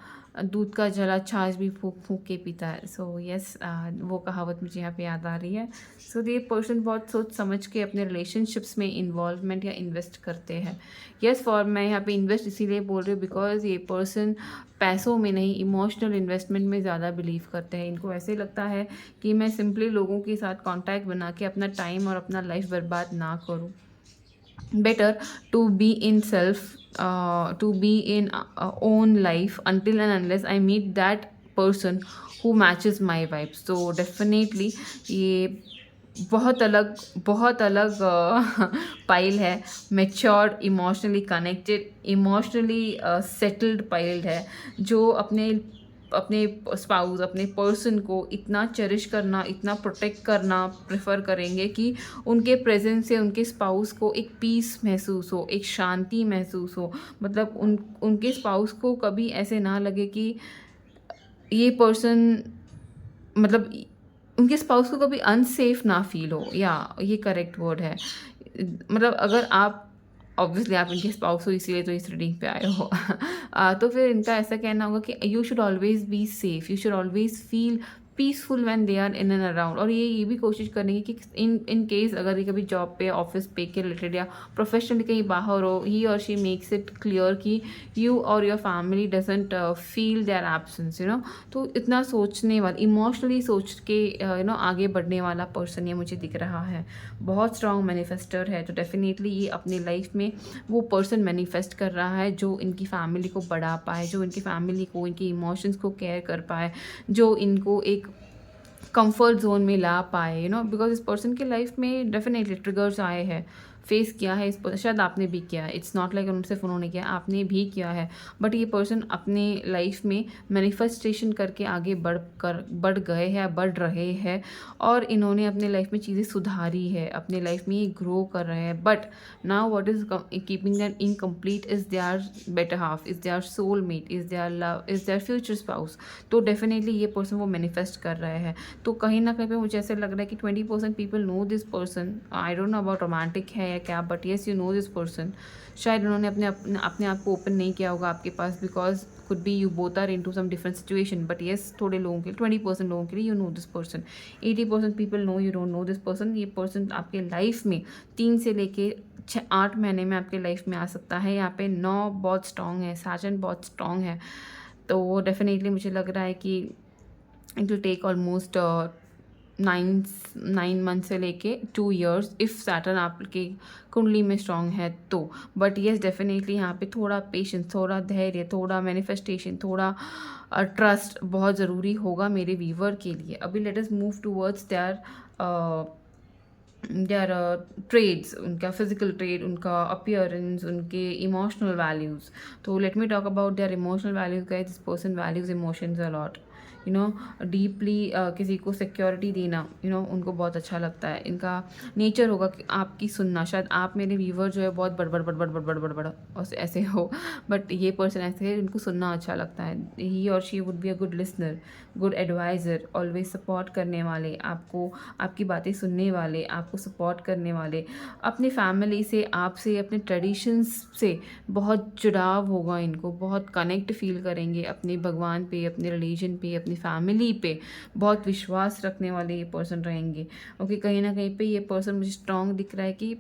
दूध का जला छाछ भी फूंक फूंक के पीता है। सो यस, वो कहावत मुझे यहाँ पे याद आ रही है। सो ये पर्सन बहुत सोच समझ के अपने रिलेशनशिप्स में इन्वॉल्वमेंट या इन्वेस्ट करते हैं। यस, फॉर मैं यहाँ पे इन्वेस्ट इसीलिए बोल रही हूँ बिकॉज ये पर्सन पैसों में नहीं, इमोशनल इन्वेस्टमेंट में ज़्यादा बिलीव करते हैं। इनको ऐसे लगता है कि मैं सिंपली लोगों के साथ कॉन्टैक्ट बना के अपना टाइम और अपना लाइफ बर्बाद ना करूँ। Better to be in self, to be in own life until and unless I meet that person who matches my vibes. So definitely ये बहुत अलग पाइल है, matured, emotionally connected, emotionally settled pile है, जो अपने स्पाउस, अपने person को इतना चेरिश करना, इतना प्रोटेक्ट करना प्रेफर करेंगे कि उनके प्रेजेंस से उनके स्पाउस को एक पीस महसूस हो, एक शांति महसूस हो। मतलब उनके स्पाउस को कभी ऐसे ना लगे कि ये पर्सन, मतलब उनके स्पाउस को कभी अनसेफ ना फील हो, या ये करेक्ट वर्ड है। मतलब अगर आप ऑब्वियसली आप इनके स्पाउस हो इसीलिए तो इस रीडिंग पे आए हो तो फिर इनका ऐसा कहना होगा कि you should always be safe, you should always feel peaceful when they are in and around. और ये भी कोशिश करेंगे कि इन केस अगर ये कभी जॉब पे, ऑफिस पे के रिलेटेड या प्रोफेशनली कहीं बाहर हो, ही or she makes it clear कि यू और your family doesn't feel there absence, तो इतना सोचने वाला, इमोशनली सोच के आगे बढ़ने वाला पर्सन ये मुझे दिख रहा है। बहुत स्ट्रॉन्ग मैनिफेस्टर है, तो डेफिनेटली ये अपनी लाइफ में वो पर्सन मैनिफेस्ट कर रहा है जो इनकी फैमिली को बढ़ा पाए, जो इनकी फैमिली को, इनकी इमोशंस को केयर कर पाए, जो इनको एक कंफर्ट जोन में ला पाए, बिकॉज इस पर्सन की लाइफ में डेफिनेटली ट्रिगर्स आए हैं, फेस किया है, शायद आपने भी किया है। इट्स नॉट लाइक उनसे उन्होंने किया, आपने भी किया है, बट ये पर्सन अपने लाइफ में मैनिफेस्टेशन करके आगे बढ़ गए हैं, बढ़ रहे हैं, और इन्होंने अपने लाइफ में चीज़ें सुधारी है, अपने लाइफ में ये ग्रो कर रहे हैं। But now what is keeping them incomplete is their better half, is their soulmate, is their love, is their future spouse. तो डेफिनेटली ये पर्सन वो मैनिफेस्ट कर रहे हैं। तो कहीं ना कहीं पे मुझे ऐसे लग रहा है कि 20% people know this person. I don't know about romantic है या क्या, but yes you know this person. शायद उन्होंने अपने आप को ओपन नहीं किया होगा आपके पास, because could be you both are into some different situation, but yes थोड़े लोगों के लिए 20% लोगों के लिए you know this person. 80% people know you don't know this person. ये पर्सन आपके लाइफ में 3 से लेके 8 महीने में आपके लाइफ में आ सकता है। यहाँ पे 9 बहुत स्ट्रॉन्ग है, साजन बहुत स्ट्रॉन्ग है, तो वो डेफिनेटली मुझे लग रहा है कि it will take almost 9 month से लेके 2 years इफ़ सैटर्न आपकी कुंडली में स्ट्रॉन्ग है तो। बट येस डेफिनेटली यहाँ पे थोड़ा पेशेंस, थोड़ा धैर्य, थोड़ा मैनिफेस्टेशन, थोड़ा ट्रस्ट बहुत ज़रूरी होगा मेरे वीवर के लिए। अभी let us move towards their traits, उनका फिजिकल ट्रेड, उनका अपीयरेंस, उनके इमोशनल वैल्यूज़। तो let me talk about their emotional values guys. This person values emotions a lot, you know, deeply किसी को सिक्योरिटी देना, यू नो, उनको बहुत अच्छा लगता है। इनका नेचर होगा कि आपकी सुनना। शायद आप मेरे व्यूवर जो है बहुत बड़बड़ बड़बड़ बड़बड़ बड़बड़ और ऐसे हो, बट ये पर्सन ऐसे है, उनको सुनना अच्छा लगता है। He or she would be a good listener, good adviser, always support करने वाले, आपको आपकी बातें सुनने वाले, आपको सपोर्ट करने वाले। अपनी फैमिली से, आपसे, अपने ट्रेडिशंस से बहुत जुड़ाव होगा इनको, बहुत कनेक्ट फील करेंगे अपने भगवान पे, अपने रिलीजन पे, अपनी फैमिली पे बहुत विश्वास रखने वाले ये पर्सन रहेंगे। ओके, कहीं ना कहीं पे ये पर्सन मुझे स्ट्रॉन्ग दिख रहा है कि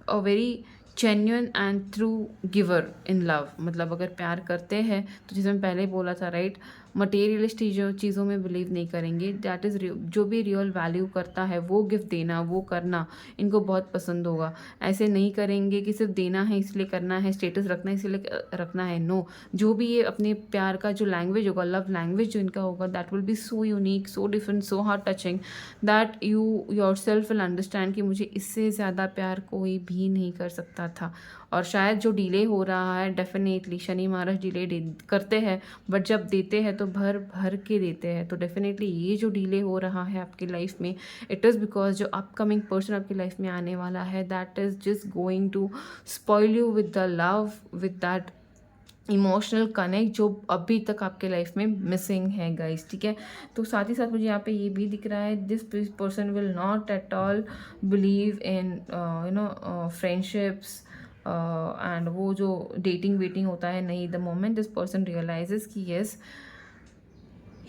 a very genuine and true giver in love. मतलब अगर प्यार करते हैं तो जैसे मैं पहले बोला था, राइट, मटेरियलिस्टिक जो चीज़ों में बिलीव नहीं करेंगे। दैट इज़ जो भी रियल वैल्यू करता है वो गिफ्ट देना, वो करना इनको बहुत पसंद होगा। ऐसे नहीं करेंगे कि सिर्फ देना है इसलिए करना है, स्टेटस रखना है इसलिए रखना है। नो, जो भी ये अपने प्यार का जो लैंग्वेज होगा, लव लैंग्वेज जो इनका होगा, that will B so unique, so different, so heart touching, that you your self will understand कि मुझे इससे ज़्यादा प्यार कोई भी नहीं कर सकता था। और शायद जो डिले हो रहा है, डेफिनेटली शनि महाराज डिले करते हैं, बट जब देते हैं तो भर भर के देते हैं। तो डेफिनेटली ये जो डिले हो रहा है आपकी लाइफ में, इट इज़ बिकॉज जो अपकमिंग पर्सन आपकी लाइफ में आने वाला है, that is just going to spoil you with the love, with that emotional connect जो अभी तक आपके लाइफ में मिसिंग है गाइस, ठीक है। तो साथ ही साथ मुझे यहाँ पे ये भी दिख रहा है, this person will not at all believe in you know friendships and वो जो डेटिंग वेटिंग होता है, नहीं। The moment this person realises कि yes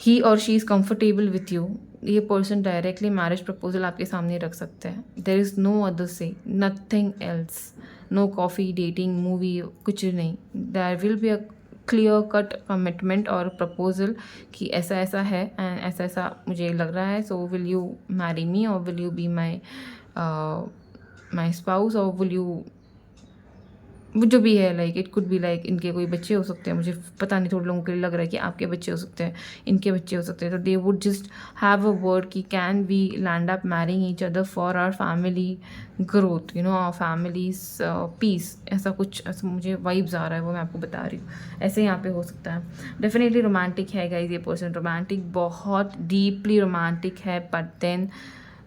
he or she is comfortable with you, ये पर्सन डायरेक्टली मैरिज प्रपोजल आपके सामने रख सकते हैं। There is no other say, nothing else, no coffee, dating, movie, कुछ नहीं। There will be a clear cut commitment और प्रपोजल कि ऐसा ऐसा है एंड ऐसा ऐसा मुझे लग रहा है, so will you marry me और will you be my spouse और विल यू, जो भी है, like it could be like इनके कोई बच्चे हो सकते हैं, मुझे पता नहीं, थोड़े लोगों के लिए लग रहा है कि आपके बच्चे हो सकते हैं, इनके बच्चे हो सकते हैं। तो they would just have a word कि can we land up marrying each other for our family growth, you know, our families peace, ऐसा कुछ, ऐसा मुझे वाइब्स आ रहा है, वो मैं आपको बता रही हूँ। ऐसे यहाँ पे हो सकता है। डेफिनेटली रोमांटिक है गाइज ये पर्सन, रोमांटिक, बहुत डीपली रोमांटिक है, बट देन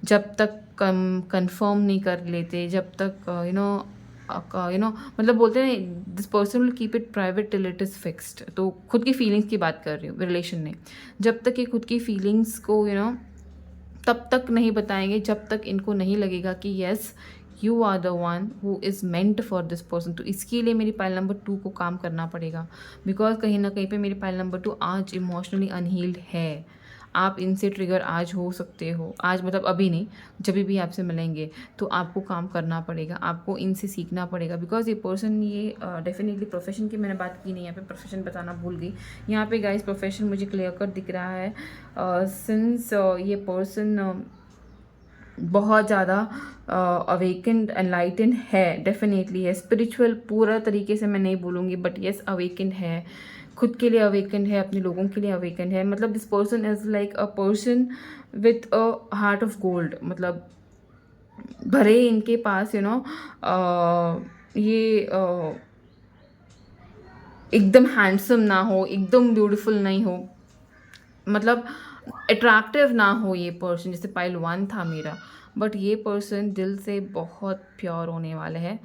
जब तक कंफर्म नहीं कर लेते, जब तक यू नो मतलब बोलते हैं this person will keep it private till it is fixed. तो खुद की फीलिंग्स की बात कर रही हूँ रिलेशन में, जब तक ये खुद की फीलिंग्स को यू नो तब तक नहीं बताएंगे जब तक इनको नहीं लगेगा कि yes you are the one who is meant for this person. तो इसके लिए मेरी पाइल नंबर 2 को काम करना पड़ेगा, बिकॉज कहीं ना कहीं पे मेरी पाइल नंबर 2 आज इमोशनली अनहील्ड है। आप इनसे ट्रिगर आज हो सकते हो, आज मतलब अभी नहीं, जब भी आपसे मिलेंगे तो आपको काम करना पड़ेगा, आपको इनसे सीखना पड़ेगा। बिकॉज ये पर्सन, ये डेफिनेटली प्रोफेशन की मैंने बात की नहीं, यहाँ पे प्रोफेशन बताना भूल गई। यहाँ पे गाइस प्रोफेशन मुझे क्लियर कट दिख रहा है, सिंस ये पर्सन बहुत ज़्यादा अवेकेंड एनलाइटेंड है, डेफिनेटली है। स्पिरिचुअल पूरा तरीके से मैं नहीं बोलूँगी, बट येस अवेकेंड है, खुद के लिए अवेकेंड है, अपने लोगों के लिए अवेकेंड है। मतलब this person is like a person with a heart of gold. मतलब भले इनके पास यू नो ये एकदम हैंडसम ना हो, एकदम ब्यूटीफुल नहीं हो, मतलब अट्रैक्टिव ना हो ये पर्सन, जैसे पाइल 1 था मेरा, बट ये पर्सन दिल से बहुत प्योर होने वाले हैं।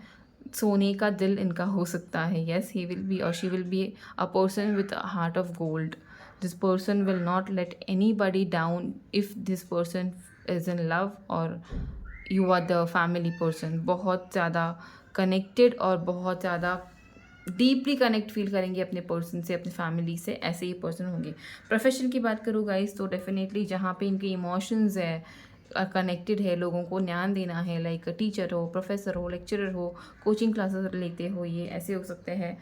सोने का दिल इनका हो सकता है। येस, ही विल बी और she will be a person with a heart of gold. This person will not let anybody down if this person is in love, और you are the family person, बहुत ज़्यादा connected और बहुत ज़्यादा deeply connect feel करेंगे अपने person से, अपनी फैमिली से, ऐसे ही पर्सन होंगे। प्रोफेशन की बात करूँ गाइस तो डेफिनेटली जहाँ पे इनके इमोशंस है, कनेक्टेड है, लोगों को ज्ञान देना है, लाइक टीचर हो, प्रोफेसर हो, लेक्चरर हो, कोचिंग क्लासेस लेते हो, ये ऐसे हो सकते हैं।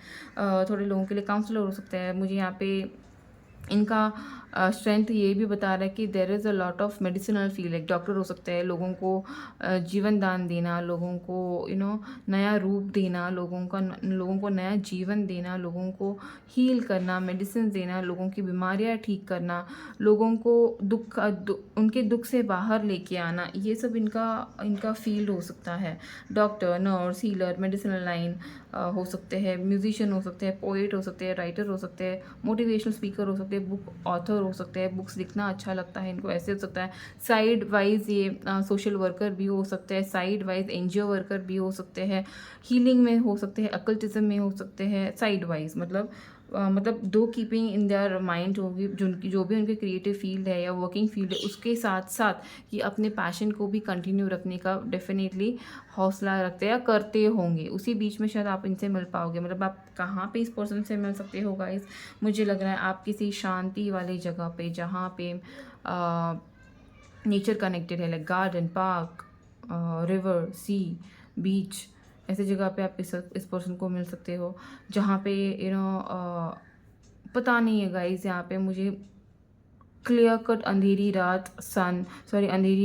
थोड़े लोगों के लिए काउंसलर हो सकता है। मुझे यहाँ पे इनका स्ट्रेंथ ये भी बता रहा है कि there is a lot of medicinal field, एक डॉक्टर हो सकता है, लोगों को जीवन दान देना, लोगों को नया रूप देना, लोगों को नया जीवन देना, लोगों को हील करना, मेडिसिन देना, लोगों की बीमारियां ठीक करना, लोगों को उनके दुख से बाहर लेके आना, ये सब इनका इनका फील्ड हो सकता है। Doctor, nurse, healer, medicinal line हो सकते हैं, म्यूजिशियन हो सकते हैं, पोएट हो सकते हैं, राइटर हो सकते हैं, मोटिवेशनल स्पीकर हो सकते हैं, बुक ऑथर हो सकते हैं, बुक्स लिखना अच्छा लगता है इनको, ऐसे हो सकता है। साइड वाइज ये सोशल वर्कर भी हो सकते हैं, साइड वाइज एनजीओ वर्कर भी हो सकते हैं, हीलिंग में हो सकते हैं, अकल्टिज्म में हो सकते हैं, साइड वाइज मतलब दो कीपिंग इन देयर माइंड होगी, जो भी उनके क्रिएटिव फील्ड है या वर्किंग फील्ड है, उसके साथ साथ ये अपने पैशन को भी कंटिन्यू रखने का डेफिनेटली हौसला रखते हैं या करते होंगे। उसी बीच में शायद आप इनसे मिल पाओगे। मतलब आप कहाँ पे इस पर्सन से मिल सकते हो गाइस? मुझे लग रहा है आप किसी शांति वाली जगह पे, जहाँ पे नेचर कनेक्टेड है, लाइक गार्डन, पार्क, रिवर, सी, बीच, ऐसी जगह पे आप इस पर्सन को मिल सकते हो, जहाँ पे पता नहीं है गाइस, यहाँ पे मुझे क्लियर कट अंधेरी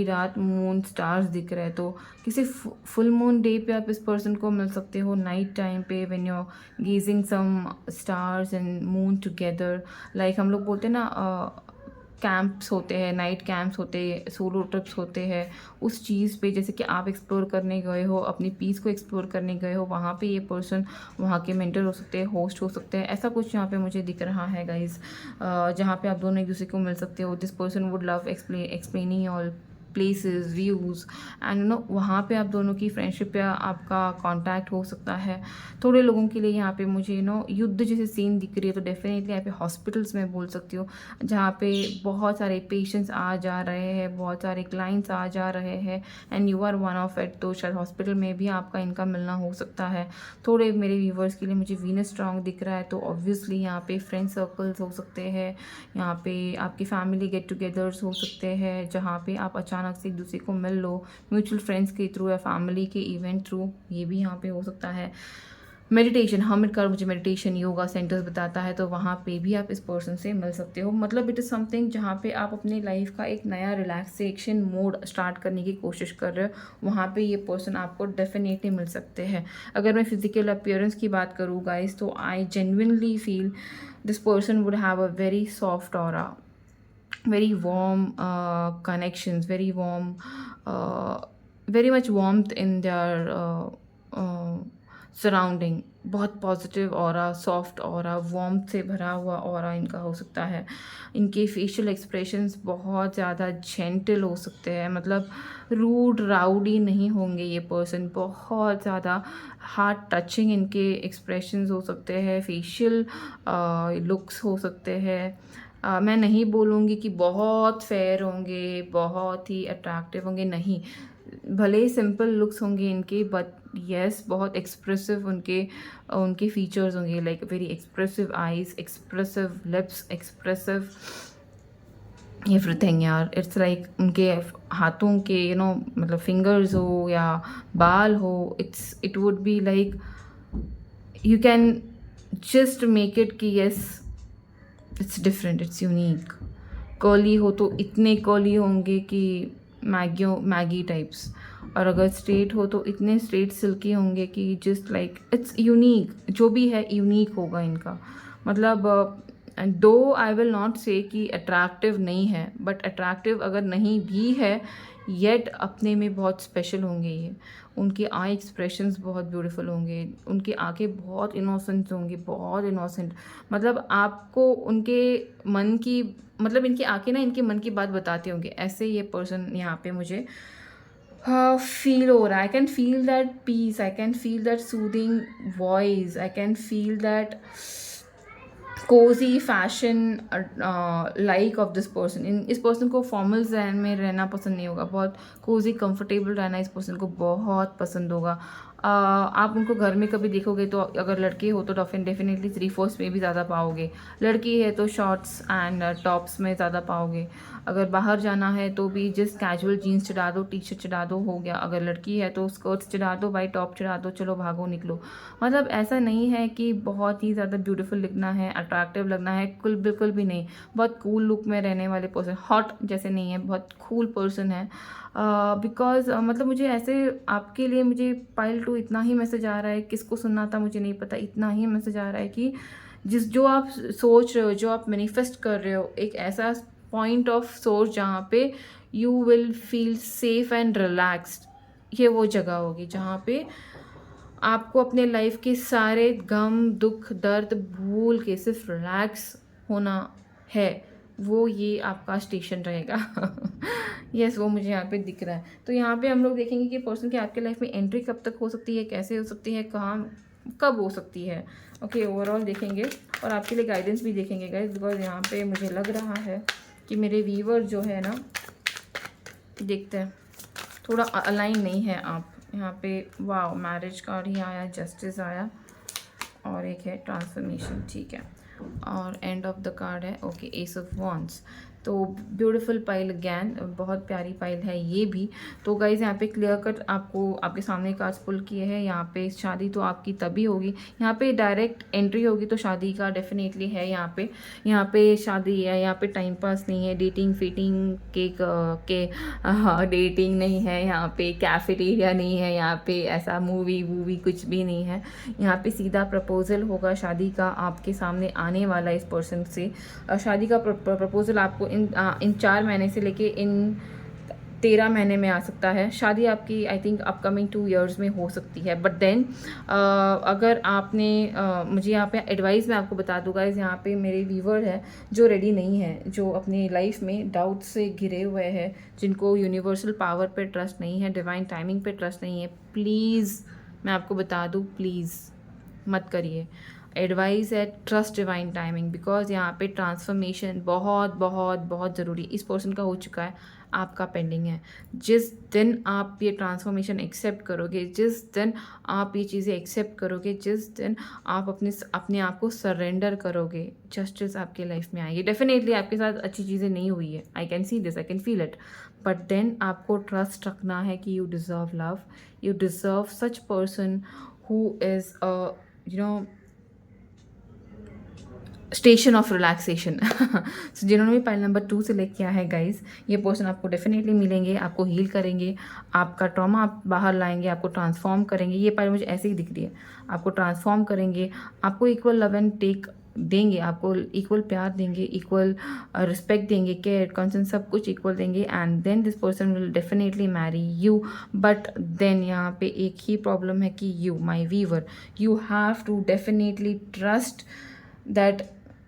रात मून स्टार्स दिख रहे हैं। तो किसी फुल मून डे पे आप इस पर्सन को मिल सकते हो, नाइट टाइम पे when you gazing some stars and moon together. Like हम लोग बोलते हैं ना, कैंप्स होते हैं, नाइट कैंप्स होते हैं, सोलो ट्रिप्स होते हैं, उस चीज़ पे जैसे कि आप एक्सप्लोर करने गए हो, अपनी पीस को एक्सप्लोर करने गए हो, वहाँ पे ये पर्सन वहाँ के मेंटर हो सकते हैं, होस्ट हो सकते हैं, ऐसा कुछ यहाँ पे मुझे दिख रहा है गाइज। जहाँ पे आप दोनों एक दूसरे को मिल सकते हो। This person would love explaining all places, views and वहाँ पे आप दोनों की फ्रेंडशिप या आपका कांटेक्ट हो सकता है। थोड़े लोगों के लिए यहाँ पे मुझे युद्ध जैसे सीन दिख रही है, तो डेफिनेटली यहाँ पे हॉस्पिटल्स में बोल सकती हूँ, जहाँ पे बहुत सारे पेशेंट्स आ जा रहे हैं, बहुत सारे क्लाइंट्स आ जा रहे हैं and you are one of it. तो शायद हॉस्पिटल में भी आपका इनका मिलना हो सकता है। थोड़े मेरे व्यूवर्स के लिए मुझे वीनस स्ट्रॉन्ग दिख रहा है, तो ऑब्वियसली यहाँ पे फ्रेंड सर्कल्स हो सकते हैं, यहाँ पे आपकी फैमिली गेट टुगेदर्स हो सकते हैं, जहाँ पे आप अचानक से एक दूसरे को मिल लो, म्यूचुअल फ्रेंड्स के थ्रू या फैमिली के इवेंट थ्रू, ये भी यहाँ पे हो सकता है। मेडिटेशन, हर्मिट का मुझे मेडिटेशन योगा सेंटर्स बताता है, तो वहाँ पे भी आप इस पर्सन से मिल सकते हो। मतलब इट इज़ समथिंग जहाँ पे आप अपनी लाइफ का एक नया रिलैक्सेशन मोड स्टार्ट करने की कोशिश कर रहे हो, वहाँ पे ये पर्सन आपको डेफिनेटली मिल सकते हैं। अगर मैं फिजिकल अपीयरेंस की बात करूँ गाइस, तो I genuinely feel this person would have a very soft aura, very warm connections, very much warmth in their surrounding. बहुत positive aura, soft aura, warmth से भरा हुआ ऑरा इनका हो सकता है। इनके फेशियल एक्सप्रेशंस बहुत ज़्यादा जेंटल हो सकते हैं, मतलब रूड राउडी नहीं होंगे ये पर्सन, बहुत ज़्यादा हार्ट टचिंग इनके एक्सप्रेशंस हो सकते हैं, फेशियल लुक्स हो सकते हैं। मैं नहीं बोलूँगी कि बहुत फेयर होंगे, बहुत ही अट्रैक्टिव होंगे, नहीं, भले ही सिंपल लुक्स होंगे इनके, बट येस बहुत एक्सप्रेसिव उनके उनके फीचर्स होंगे, like very expressive eyes, expressive lips, expressive everything यार। इट्स लाइक उनके हाथों के मतलब फिंगर्स हो या बाल हो, it would be like you can just make it कि yes it's different, it's unique. Curly हो तो इतने कर्ली होंगे कि मैगी टाइप्स, और अगर स्ट्रेट हो तो इतने स्ट्रेट सिल्की होंगे कि जस्ट लाइक इट्स यूनिक, जो भी है यूनिक होगा इनका। मतलब दो आई विल नॉट से कि अट्रैक्टिव नहीं है, बट अट्रैक्टिव अगर नहीं भी है, येट अपने में बहुत स्पेशल होंगे ये। उनके आई एक्सप्रेशंस बहुत ब्यूटीफुल होंगे, उनके आंखें बहुत इनोसेंट होंगी, बहुत इनोसेंट। मतलब आपको उनके मन की, मतलब इनकी आंखें ना इनके मन की बात बताते होंगे, ऐसे ये पर्सन यहाँ पे मुझे फील हो रहा है। I can feel that peace, I can feel that soothing voice, I can feel that cosy fashion like of this person. इस पर्सन को फॉर्मल्स में रहना पसंद नहीं होगा, बहुत कोजी कंफर्टेबल रहना इस पर्सन को बहुत पसंद होगा। आप उनको घर में कभी देखोगे तो अगर लड़के हो तो डेफिनेटली 3/4 में भी ज़्यादा पाओगे, लड़की है तो शॉर्ट्स एंड टॉप्स में ज़्यादा पाओगे। अगर बाहर जाना है तो भी जस्ट कैजुअल जीन्स चढ़ा दो, टी शर्ट चढ़ा दो, हो गया। अगर लड़की है तो स्कर्ट्स चढ़ा दो भाई, टॉप चढ़ा दो, चलो भागो निकलो। मतलब ऐसा नहीं है कि बहुत ही ज़्यादा ब्यूटीफुल दिखना है, अट्रैक्टिव लगना है, बिल्कुल भी नहीं। बहुत कूल लुक में रहने वाले पर्सन, हॉट जैसे नहीं है, बहुत कूल पर्सन है। बिकॉज मतलब मुझे ऐसे आपके लिए मुझे पाइल टू इतना ही मैसेज आ रहा है, किसको सुनना था मुझे नहीं पता, इतना ही मैसेज आ रहा है कि जो आप सोच रहे हो, जो आप मैनिफेस्ट कर रहे हो, एक ऐसा पॉइंट ऑफ सोर्स जहाँ पे you will feel safe and relaxed, ये वो जगह होगी जहाँ पे आपको अपने लाइफ के सारे गम दुख दर्द भूल के सिर्फ रिलैक्स होना है, वो ये आपका स्टेशन रहेगा। यस वो मुझे यहाँ पे दिख रहा है। तो यहाँ पे हम लोग देखेंगे कि पर्सन की आपके लाइफ में एंट्री कब तक हो सकती है, कैसे हो सकती है, कहाँ कब हो सकती है। ओके ओवरऑल देखेंगे और आपके लिए गाइडेंस भी देखेंगे गाइस, बिकॉज यहाँ पे मुझे लग रहा है कि मेरे व्यूवर जो है ना, देखते हैं थोड़ा अलाइन नहीं है आप यहाँ पे। वाह मैरिज कार्ड ही आया, जस्टिस आया और एक है ट्रांसफॉर्मेशन, ठीक है, और एंड ऑफ द कार्ड है ओके एस ऑफ वॉन्ड्स। तो ब्यूटीफुल पाइल अगैन, बहुत प्यारी पाइल है ये भी। तो गाइज यहाँ पे क्लियर कट आपको आपके सामने कार्ड्स पुल किए हैं। यहाँ पे शादी तो आपकी तभी होगी, यहाँ पे डायरेक्ट एंट्री होगी तो शादी का डेफिनेटली है। यहाँ पे शादी है, यहाँ पे टाइम पास नहीं है, डेटिंग फीटिंग के डेटिंग नहीं है, यहाँ पे कैफेटेरिया नहीं है, यहाँ पे ऐसा मूवी वूवी कुछ भी नहीं है। यहाँ पे सीधा प्रपोजल होगा शादी का आपके सामने आने वाला इस पर्सन से। शादी का प्रपोजल आपको इन 4 महीने से लेके इन 13 महीने में आ सकता है। शादी आपकी आई थिंक अपकमिंग 2 इयर्स में हो सकती है। बट देन अगर आपने मुझे यहाँ पे एडवाइस मैं आपको बता दूँगा, यहाँ पे मेरे व्यूवर है जो रेडी नहीं है, जो अपनी लाइफ में डाउट से घिरे हुए हैं, जिनको यूनिवर्सल पावर पे ट्रस्ट नहीं है, डिवाइन टाइमिंग पे ट्रस्ट नहीं है, प्लीज़ मैं आपको बता दूँ, प्लीज़ मत करिए। एडवाइस है ट्रस्ट डिवाइन टाइमिंग, बिकॉज यहाँ पे ट्रांसफॉर्मेशन बहुत बहुत बहुत ज़रूरी इस पर्सन का हो चुका है, आपका पेंडिंग है। जिस दिन आप ये ट्रांसफॉर्मेशन एक्सेप्ट करोगे, जिस दिन आप ये चीज़ें एक्सेप्ट करोगे, जिस दिन आप अपने आप को सरेंडर करोगे, जस्टिस आपके लाइफ में आएगी। डेफिनेटली आपके साथ अच्छी चीज़ें नहीं हुई है, I can see this, I can feel it, but then आपको ट्रस्ट रखना है कि you deserve love, you deserve such person who is station of relaxation. So जिन्होंने भी पाइल नंबर 2 सेलेक्ट किया है गाइज, ये पर्सन आपको डेफिनेटली मिलेंगे, आपको हील करेंगे, आपका ट्रॉमा आप बाहर लाएंगे, आपको ट्रांसफॉर्म करेंगे। ये पाइल मुझे ऐसे ही दिख रही है, आपको ट्रांसफॉर्म करेंगे, आपको इक्वल लव एंड टेक देंगे, आपको इक्वल प्यार देंगे, इक्वल रिस्पेक्ट देंगे, केयर कंसर्न सब कुछ इक्वल देंगे, and then this person will definitely marry you. But then यहाँ पे एक ही प्रॉब्लम है कि you my viewer, you have to definitely trust that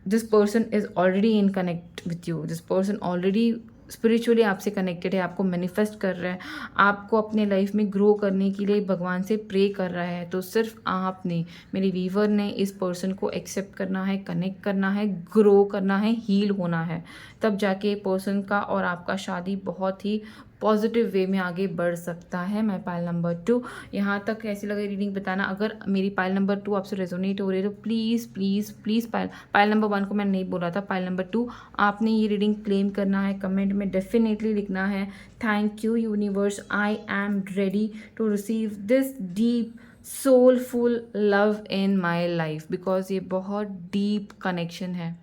this person is already in connect with you, this person already spiritually आपसे connected है, आपको manifest कर रहा है, आपको अपने लाइफ में ग्रो करने के लिए भगवान से प्रे कर रहा है। तो सिर्फ आपने, मेरे वीवर ने इस पर्सन को एक्सेप्ट करना है, कनेक्ट करना है, ग्रो करना है, हील होना है, तब जाके पर्सन का और आपका शादी बहुत ही पॉजिटिव वे में आगे बढ़ सकता है। मैं पाइल नंबर 2, यहाँ तक कैसी लगी रीडिंग बताना। अगर मेरी पाइल नंबर 2 आपसे रेजोनेट हो रही है तो please please please pile number 1 को मैंने नहीं बोला था, पाइल नंबर 2 आपने ये रीडिंग क्लेम करना है, कमेंट में डेफिनेटली लिखना है thank you universe, I am ready to receive this deep soulful love in my life, because ये बहुत डीप कनेक्शन है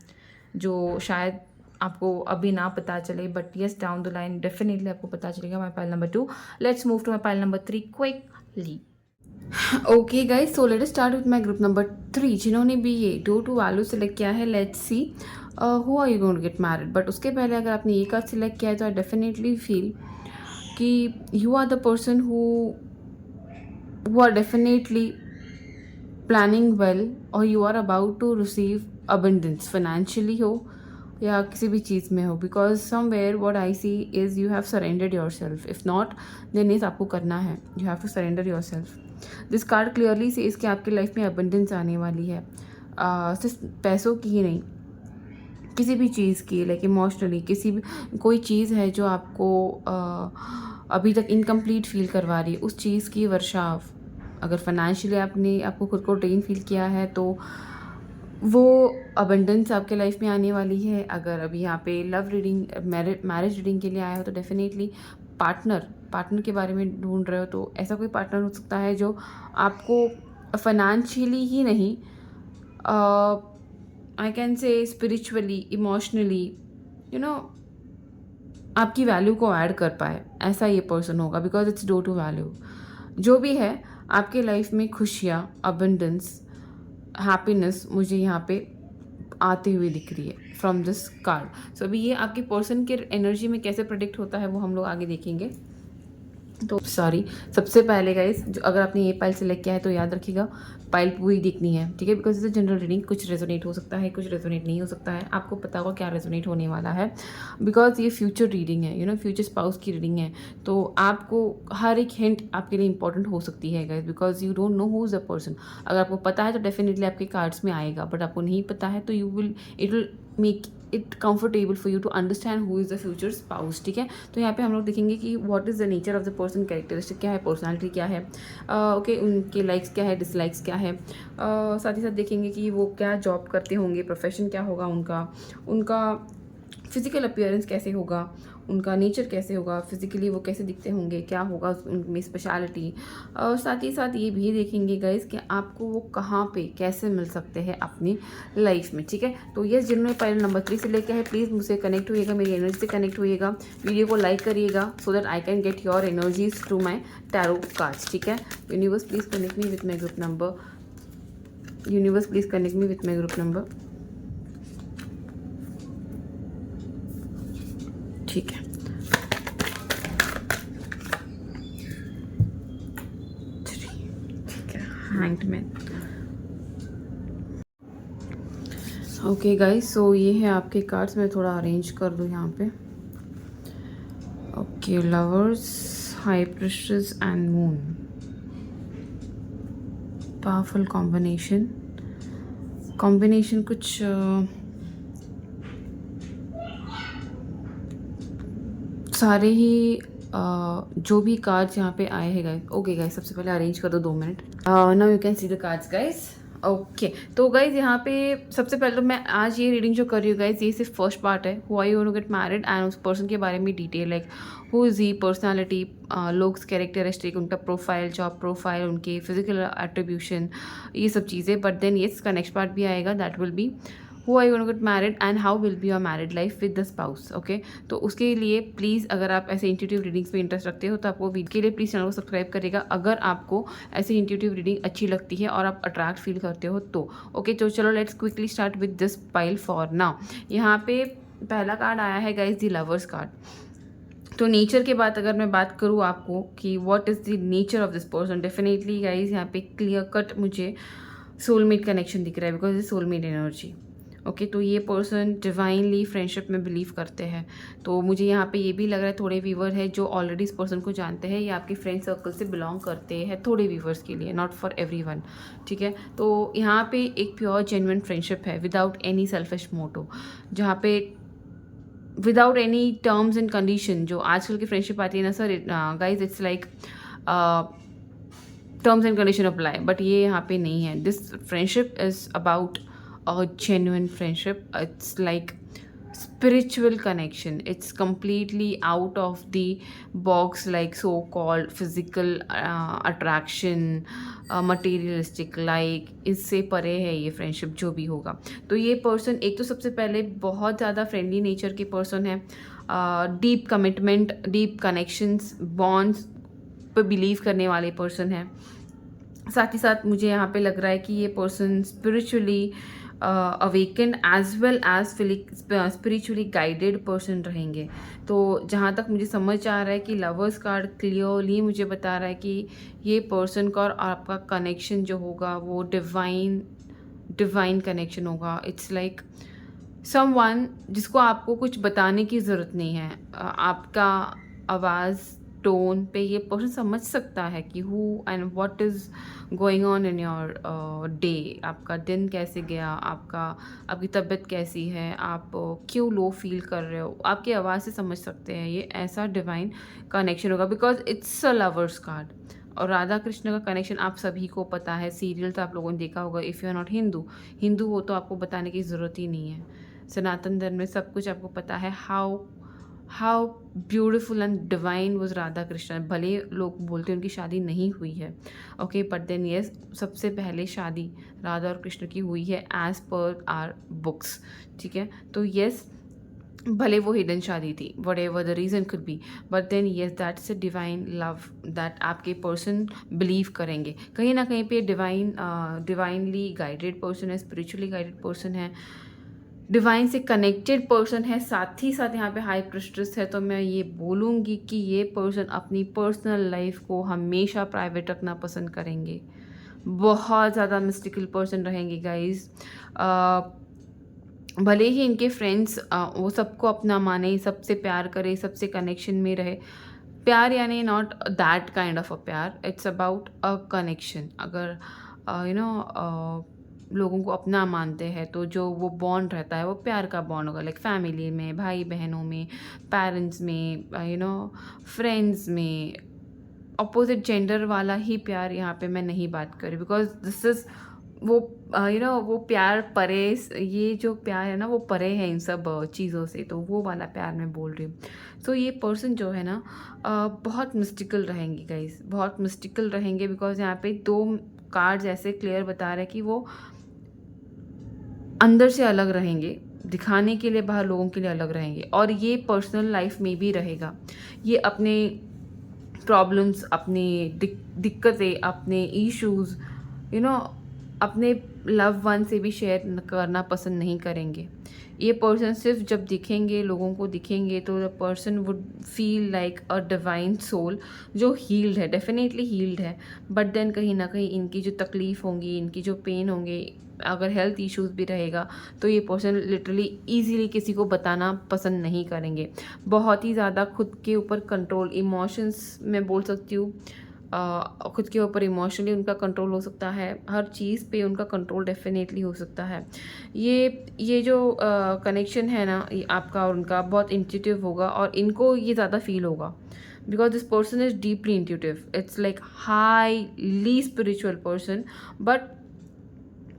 जो शायद आपको अभी ना पता चले, but yes down the line definitely आपको पता चलेगा। My pile number 2, let's move to my pile number 3 quickly. Okay guys, so let start with my group number 3, जिन्होंने भी ये 2 टू वैल्यू सेलेक्ट किया है। Let's see who are you going to get married. But उसके पहले अगर आपने ये कार्ड सिलेक्ट किया है तो आई डेफिनेटली फील कि you are the person who are definitely planning well, और you are about to receive abundance, financially हो या किसी भी चीज़ में हो, because somewhere what I see is you have surrendered yourself. If not then इस आपको करना है, you have to surrender yourself. This card clearly से इसके आपके लाइफ में अबंडेंस आने वाली है। सिर्फ पैसों की ही नहीं, किसी भी चीज़ की, लाइक इमोशनली किसी भी कोई चीज़ है जो आपको अभी तक इनकम्प्लीट फील करवा रही है, उस चीज़ की वर्षा। अगर फाइनेंशियली आपने आपको खुद को ड्रेन फील किया है तो वो अबंडेंस आपके लाइफ में आने वाली है। अगर अभी यहाँ पे लव रीडिंग, मैरिज रीडिंग के लिए आया हो तो डेफिनेटली पार्टनर के बारे में ढूंढ रहे हो तो ऐसा कोई पार्टनर हो सकता है जो आपको फाइनेंशियली ही नहीं, I can say spiritually, emotionally, you know, आपकी वैल्यू को ऐड कर पाए, ऐसा ये पर्सन होगा। Because it's due to value. जो भी है आपके लाइफ में खुशियाँ, अबंडेंस, हैप्पीनेस मुझे यहाँ पे आती हुई दिख रही है फ्रॉम दिस कार्ड। सो अभी ये आपके पर्सन के एनर्जी में कैसे प्रेडिक्ट होता है वो हम लोग आगे देखेंगे। तो सॉरी, सबसे पहले गाइस, जो अगर आपने ये पाइल सेलेक्ट किया है तो याद रखिएगा पाइल पूरी देखनी है, ठीक है। Because is a general reading, कुछ रेजोनेट हो सकता है, कुछ रेजोनेट नहीं हो सकता है। आपको पता होगा क्या रेजोनेट होने वाला है, बिकॉज ये फ्यूचर रीडिंग है, यू नो, फ्यूचर स्पाउस की रीडिंग है। तो आपको हर एक हिंट आपके लिए इंपॉर्टेंट हो सकती है guys, because you don't know who is the person. अगर आपको पता है तो डेफिनेटली आपके कार्ड्स में आएगा, बट आपको नहीं पता है तो it will make it comfortable for you to understand who is the future spouse, ठीक है। तो यहाँ पे हम लोग देखेंगे कि what is the nature of the person, characteristic क्या है, पर्सनालिटी क्या है, ओके, उनके लाइक्स क्या है, डिसलाइक्स क्या है। साथ ही साथ देखेंगे कि वो क्या जॉब करते होंगे, प्रोफेशन क्या होगा उनका, उनका फिजिकल अपीयरेंस कैसे होगा, उनका नेचर कैसे होगा, फिजिकली वो कैसे दिखते होंगे, क्या होगा उनमें स्पेशलिटी। और साथ ही साथ ये भी देखेंगे गाइस कि आपको वो कहाँ पे कैसे मिल सकते हैं अपनी लाइफ में, ठीक है। तो ये जिन्होंने पहले नंबर 3 से लेके है, प्लीज़ मुझसे कनेक्ट होइएगा, मेरी एनर्जी से कनेक्ट होइएगा, वीडियो को लाइक करिएगा so that I can get your energies through my tarot cards, ठीक है। Universe please connect me with my group number, universe please connect me with my group number, ठीक है। ठीक है, hanged man. Okay guys, सो ये है आपके cards, मैं थोड़ा अरेंज कर दूँ यहाँ पे। Okay, lovers, high priestess and moon, powerful combination कुछ सारे ही जो भी कार्ड्स यहाँ पे आए हैं गाइस। ओके गाइस, सबसे पहले अरेंज कर दो 2 minute. Now you can see the cards guys. Okay, तो गाइज यहाँ पे सबसे पहले तो मैं आज ये रीडिंग जो कर रही हूँ गाइज, ये सिर्फ फर्स्ट पार्ट है। Who are you to get married and उस पर्सन के बारे में detail, like who is he, personality, looks, characteristic, उनका प्रोफाइल, जॉब प्रोफाइल, उनके फिजिकल एट्रीब्यूशन, ये सब चीज़ें। बट देन येस, का नेक्स्ट पार्ट भी आएगा, that will be who are you gonna get married and how will be your married life with the spouse, okay. तो उसके लिए प्लीज़, अगर आप ऐसे इंट्यूटिव रीडिंग्स में इंटरेस्ट रखते हो तो आपको वीडियो के लिए प्लीज़ चैनल को सब्सक्राइब करेगा, अगर आपको ऐसी इंट्यूटिव रीडिंग अच्छी लगती है और आप अट्रैक्ट फील करते हो तो, ओके। तो चलो let's quickly start with this pile for now. यहाँ पे पहला कार्ड आया है गाइज, द लवर्स कार्ड। तो नेचर के बाद अगर मैं बात करूँ आपको कि what is the nature of this person, definitely guys यहाँ पे क्लियर कट मुझे सोलमेट कनेक्शन दिख रहा है, because is soulmate energy, okay. तो ये पर्सन डिवाइनली फ्रेंडशिप में बिलीव करते हैं। तो मुझे यहाँ पे ये भी लग रहा है थोड़े व्यूवर है जो ऑलरेडी इस पर्सन को जानते हैं, या आपके फ्रेंड सर्कल से बिलोंग करते हैं, थोड़े व्यूवर्स के लिए, नॉट फॉर एवरीवन, ठीक है। तो यहाँ पे एक प्योर जेन्युइन फ्रेंडशिप है विदाउट एनी सेल्फिश मोटो, जहाँ पे without any terms and condition. जो आजकल की फ्रेंडशिप आती है ना sir guys, it's like terms and condition apply, but ये यहाँ पे नहीं है। This friendship is about a genuine friendship. It's like spiritual connection. It's completely out of the box, like so called physical attraction, materialistic, like इससे परे है ये friendship जो भी होगा। तो ये पर्सन एक तो सबसे पहले बहुत ज़्यादा फ्रेंडली नेचर के पर्सन है, deep commitment, deep connections, bonds पर बिलीव करने वाले पर्सन है। साथ ही साथ मुझे यहाँ पे लग रहा है कि ये person spiritually awaken as well as spiritually guided person रहेंगे। तो जहाँ तक मुझे समझ आ रहा है कि लवर्स कार्ड क्लियरली मुझे बता रहा है कि ये पर्सन का और आपका कनेक्शन जो होगा वो डिवाइन कनेक्शन होगा। इट्स लाइक समवन जिसको आपको कुछ बताने की ज़रूरत नहीं है, आपका आवाज़ टोन पे ये पर्सन समझ सकता है कि who and what is going on in your day, आपका दिन कैसे गया, आपकी तबीयत कैसी है, आप क्यों लो फील कर रहे हो, आपकी आवाज़ से समझ सकते हैं। ये ऐसा डिवाइन कनेक्शन होगा because it's a lovers card. और राधा कृष्ण का कनेक्शन आप सभी को पता है, सीरियल तो आप लोगों ने देखा होगा। If you are not Hindu हो तो आपको बताने की ज़रूरत ही नहीं है। सनातन धर्म में सब कुछ आपको पता है। How beautiful and divine was Radha Krishna. भले लोग बोलते हैं उनकी शादी नहीं हुई है, ओके, बट देन येस, सबसे पहले शादी राधा और कृष्ण की हुई है एज पर आर बुक्स, ठीक है। तो येस, भले वो हिडन शादी थी, whatever the reason could be, but then yes that's a divine love that आपके पर्सन बिलीव करेंगे। कहीं ना कहीं पे डिवाइनली गाइडेड पर्सन है, स्पिरिचुअली गाइडेड पर्सन है, डिवाइन से कनेक्टेड पर्सन है, साथ ही साथ यहाँ पे हाई प्रिस्ट्रेस है। तो मैं ये बोलूँगी कि ये पर्सन अपनी पर्सनल लाइफ को हमेशा प्राइवेट रखना पसंद करेंगे। बहुत ज़्यादा मिस्टिकल पर्सन रहेंगे गाइज। भले ही इनके फ्रेंड्स वो सबको अपना माने, सबसे प्यार करे, सबसे कनेक्शन में रहे। प्यार यानी not that kind of a प्यार, इट्स अबाउट अ कनेक्शन। अगर लोगों को अपना मानते हैं तो जो वो बॉन्ड रहता है वो प्यार का बॉन्ड होगा, लाइक फैमिली में, भाई बहनों में, पेरेंट्स में, फ्रेंड्स में। अपोजिट जेंडर वाला ही प्यार यहाँ पे मैं नहीं बात करी, बिकॉज दिस इज़ वो वो प्यार परे, ये जो प्यार है ना वो परे है इन सब चीज़ों से, तो वो वाला प्यार मैं बोल रही हूँ। सो ये पर्सन जो है ना बहुत मिस्टिकल रहेंगे गाइस, बहुत मिस्टिकल रहेंगे, बिकॉज यहाँ पे 2 कार्ड्स ऐसे क्लियर बता रहे हैं कि वो अंदर से अलग रहेंगे, दिखाने के लिए बाहर लोगों के लिए अलग रहेंगे, और ये पर्सनल लाइफ में भी रहेगा। ये अपने प्रॉब्लम्स, अपनी दिक्कतें, अपने इश्यूज़ अपने लव वन से भी शेयर करना पसंद नहीं करेंगे। ये पर्सन सिर्फ जब दिखेंगे, लोगों को दिखेंगे, तो the person would feel like a divine soul जो हील्ड है, डेफिनेटली हील्ड है, बट देन कहीं ना कहीं इनकी जो तकलीफ़ होंगी, इनकी जो पेन होंगे, अगर हेल्थ इश्यूज़ भी रहेगा तो ये पर्सन लिटरली ईजीली किसी को बताना पसंद नहीं करेंगे। बहुत ही ज़्यादा खुद के ऊपर कंट्रोल, इमोशंस मैं बोल सकती हूँ, खुद के ऊपर इमोशनली उनका कंट्रोल हो सकता है, हर चीज़ पे उनका कंट्रोल डेफिनेटली हो सकता है। ये जो कनेक्शन है ना, ये आपका और उनका बहुत इंट्यूटिव होगा, और इनको ये ज़्यादा फील होगा because this person is deeply intuitive. It's like highly spiritual person, but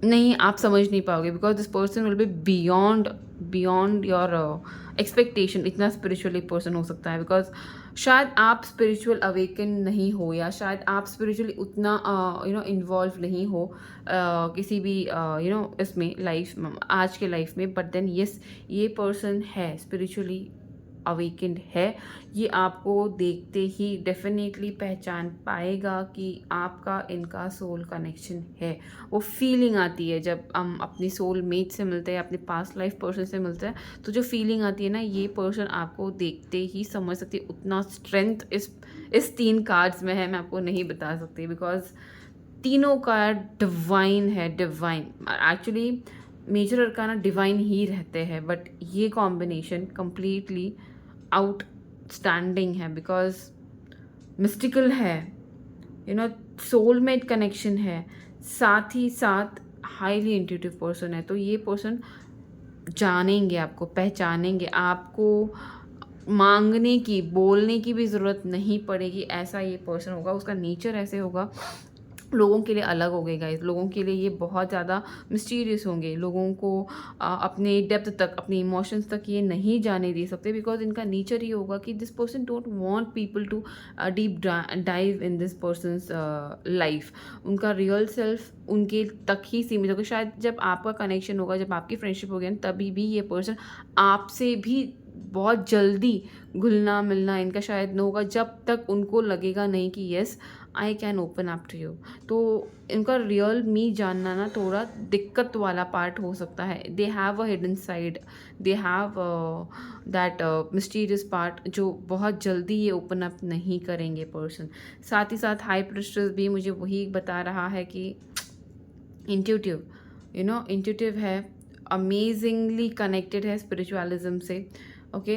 नहीं, आप समझ नहीं पाओगे because this person will be beyond your expectation. इतना स्पिरिचुअली पर्सन हो सकता है, बिकॉज शायद आप स्पिरिचुअल अवेकन नहीं हो, या शायद आप स्पिरिचुअली उतना इन्वॉल्व नहीं हो किसी भी इसमें लाइफ, आज के लाइफ में, बट देन येस, ये पर्सन है स्पिरिचुअली अवेकेंड है। ये आपको देखते ही डेफिनेटली पहचान पाएगा कि आपका इनका सोल कनेक्शन है। वो फीलिंग आती है जब हम अपनी सोल मेट से मिलते हैं, अपने पास्ट लाइफ पर्सन से मिलते हैं, तो जो फीलिंग आती है ना, ये पर्सन आपको देखते ही समझ सकती है। उतना स्ट्रेंथ इस 3 कार्ड्स में है, मैं आपको नहीं बता सकती, बिकॉज तीनों कार्ड डिवाइन है। Divine actually major arcana divine ही रहते हैं, बट ये कॉम्बिनेशन कंप्लीटली आउटस्टैंडिंग है, बिकॉज मिस्टिकल है, सोलमेट कनेक्शन है, साथ ही साथ हाईली इंट्यूटिव पर्सन है। तो ये पर्सन जानेंगे आपको, पहचानेंगे आपको, मांगने की, बोलने की भी ज़रूरत नहीं पड़ेगी, ऐसा ये पर्सन होगा। उसका नेचर ऐसे होगा, लोगों के लिए अलग हो गए गाइस, लोगों के लिए ये बहुत ज़्यादा मिस्टीरियस होंगे, लोगों को अपने डेप्थ तक, अपने इमोशंस तक ये नहीं जाने दे सकते, बिकॉज इनका नेचर ये होगा कि this person don't want people to deep dive in this persons life. उनका रियल सेल्फ उनके तक ही सीमित होगा। शायद जब आपका कनेक्शन होगा, जब आपकी फ्रेंडशिप होगी, तभी भी ये पर्सन आपसे भी बहुत जल्दी घुलना मिलना इनका शायद न होगा, जब तक उनको लगेगा नहीं कि yes I can open up to you. तो इनका रियल मी जानना ना थोड़ा दिक्कत वाला पार्ट हो सकता है। They have a hidden side, they have that mysterious part, जो बहुत जल्दी ये ओपन अप नहीं करेंगे पर्सन। साथ ही साथ हाई प्रिस्टेस भी मुझे वही बता रहा है कि इंट्यूटिव, इंट्यूटिव है, अमेजिंगली कनेक्टेड है स्पिरिचुअलिज्म से, ओके।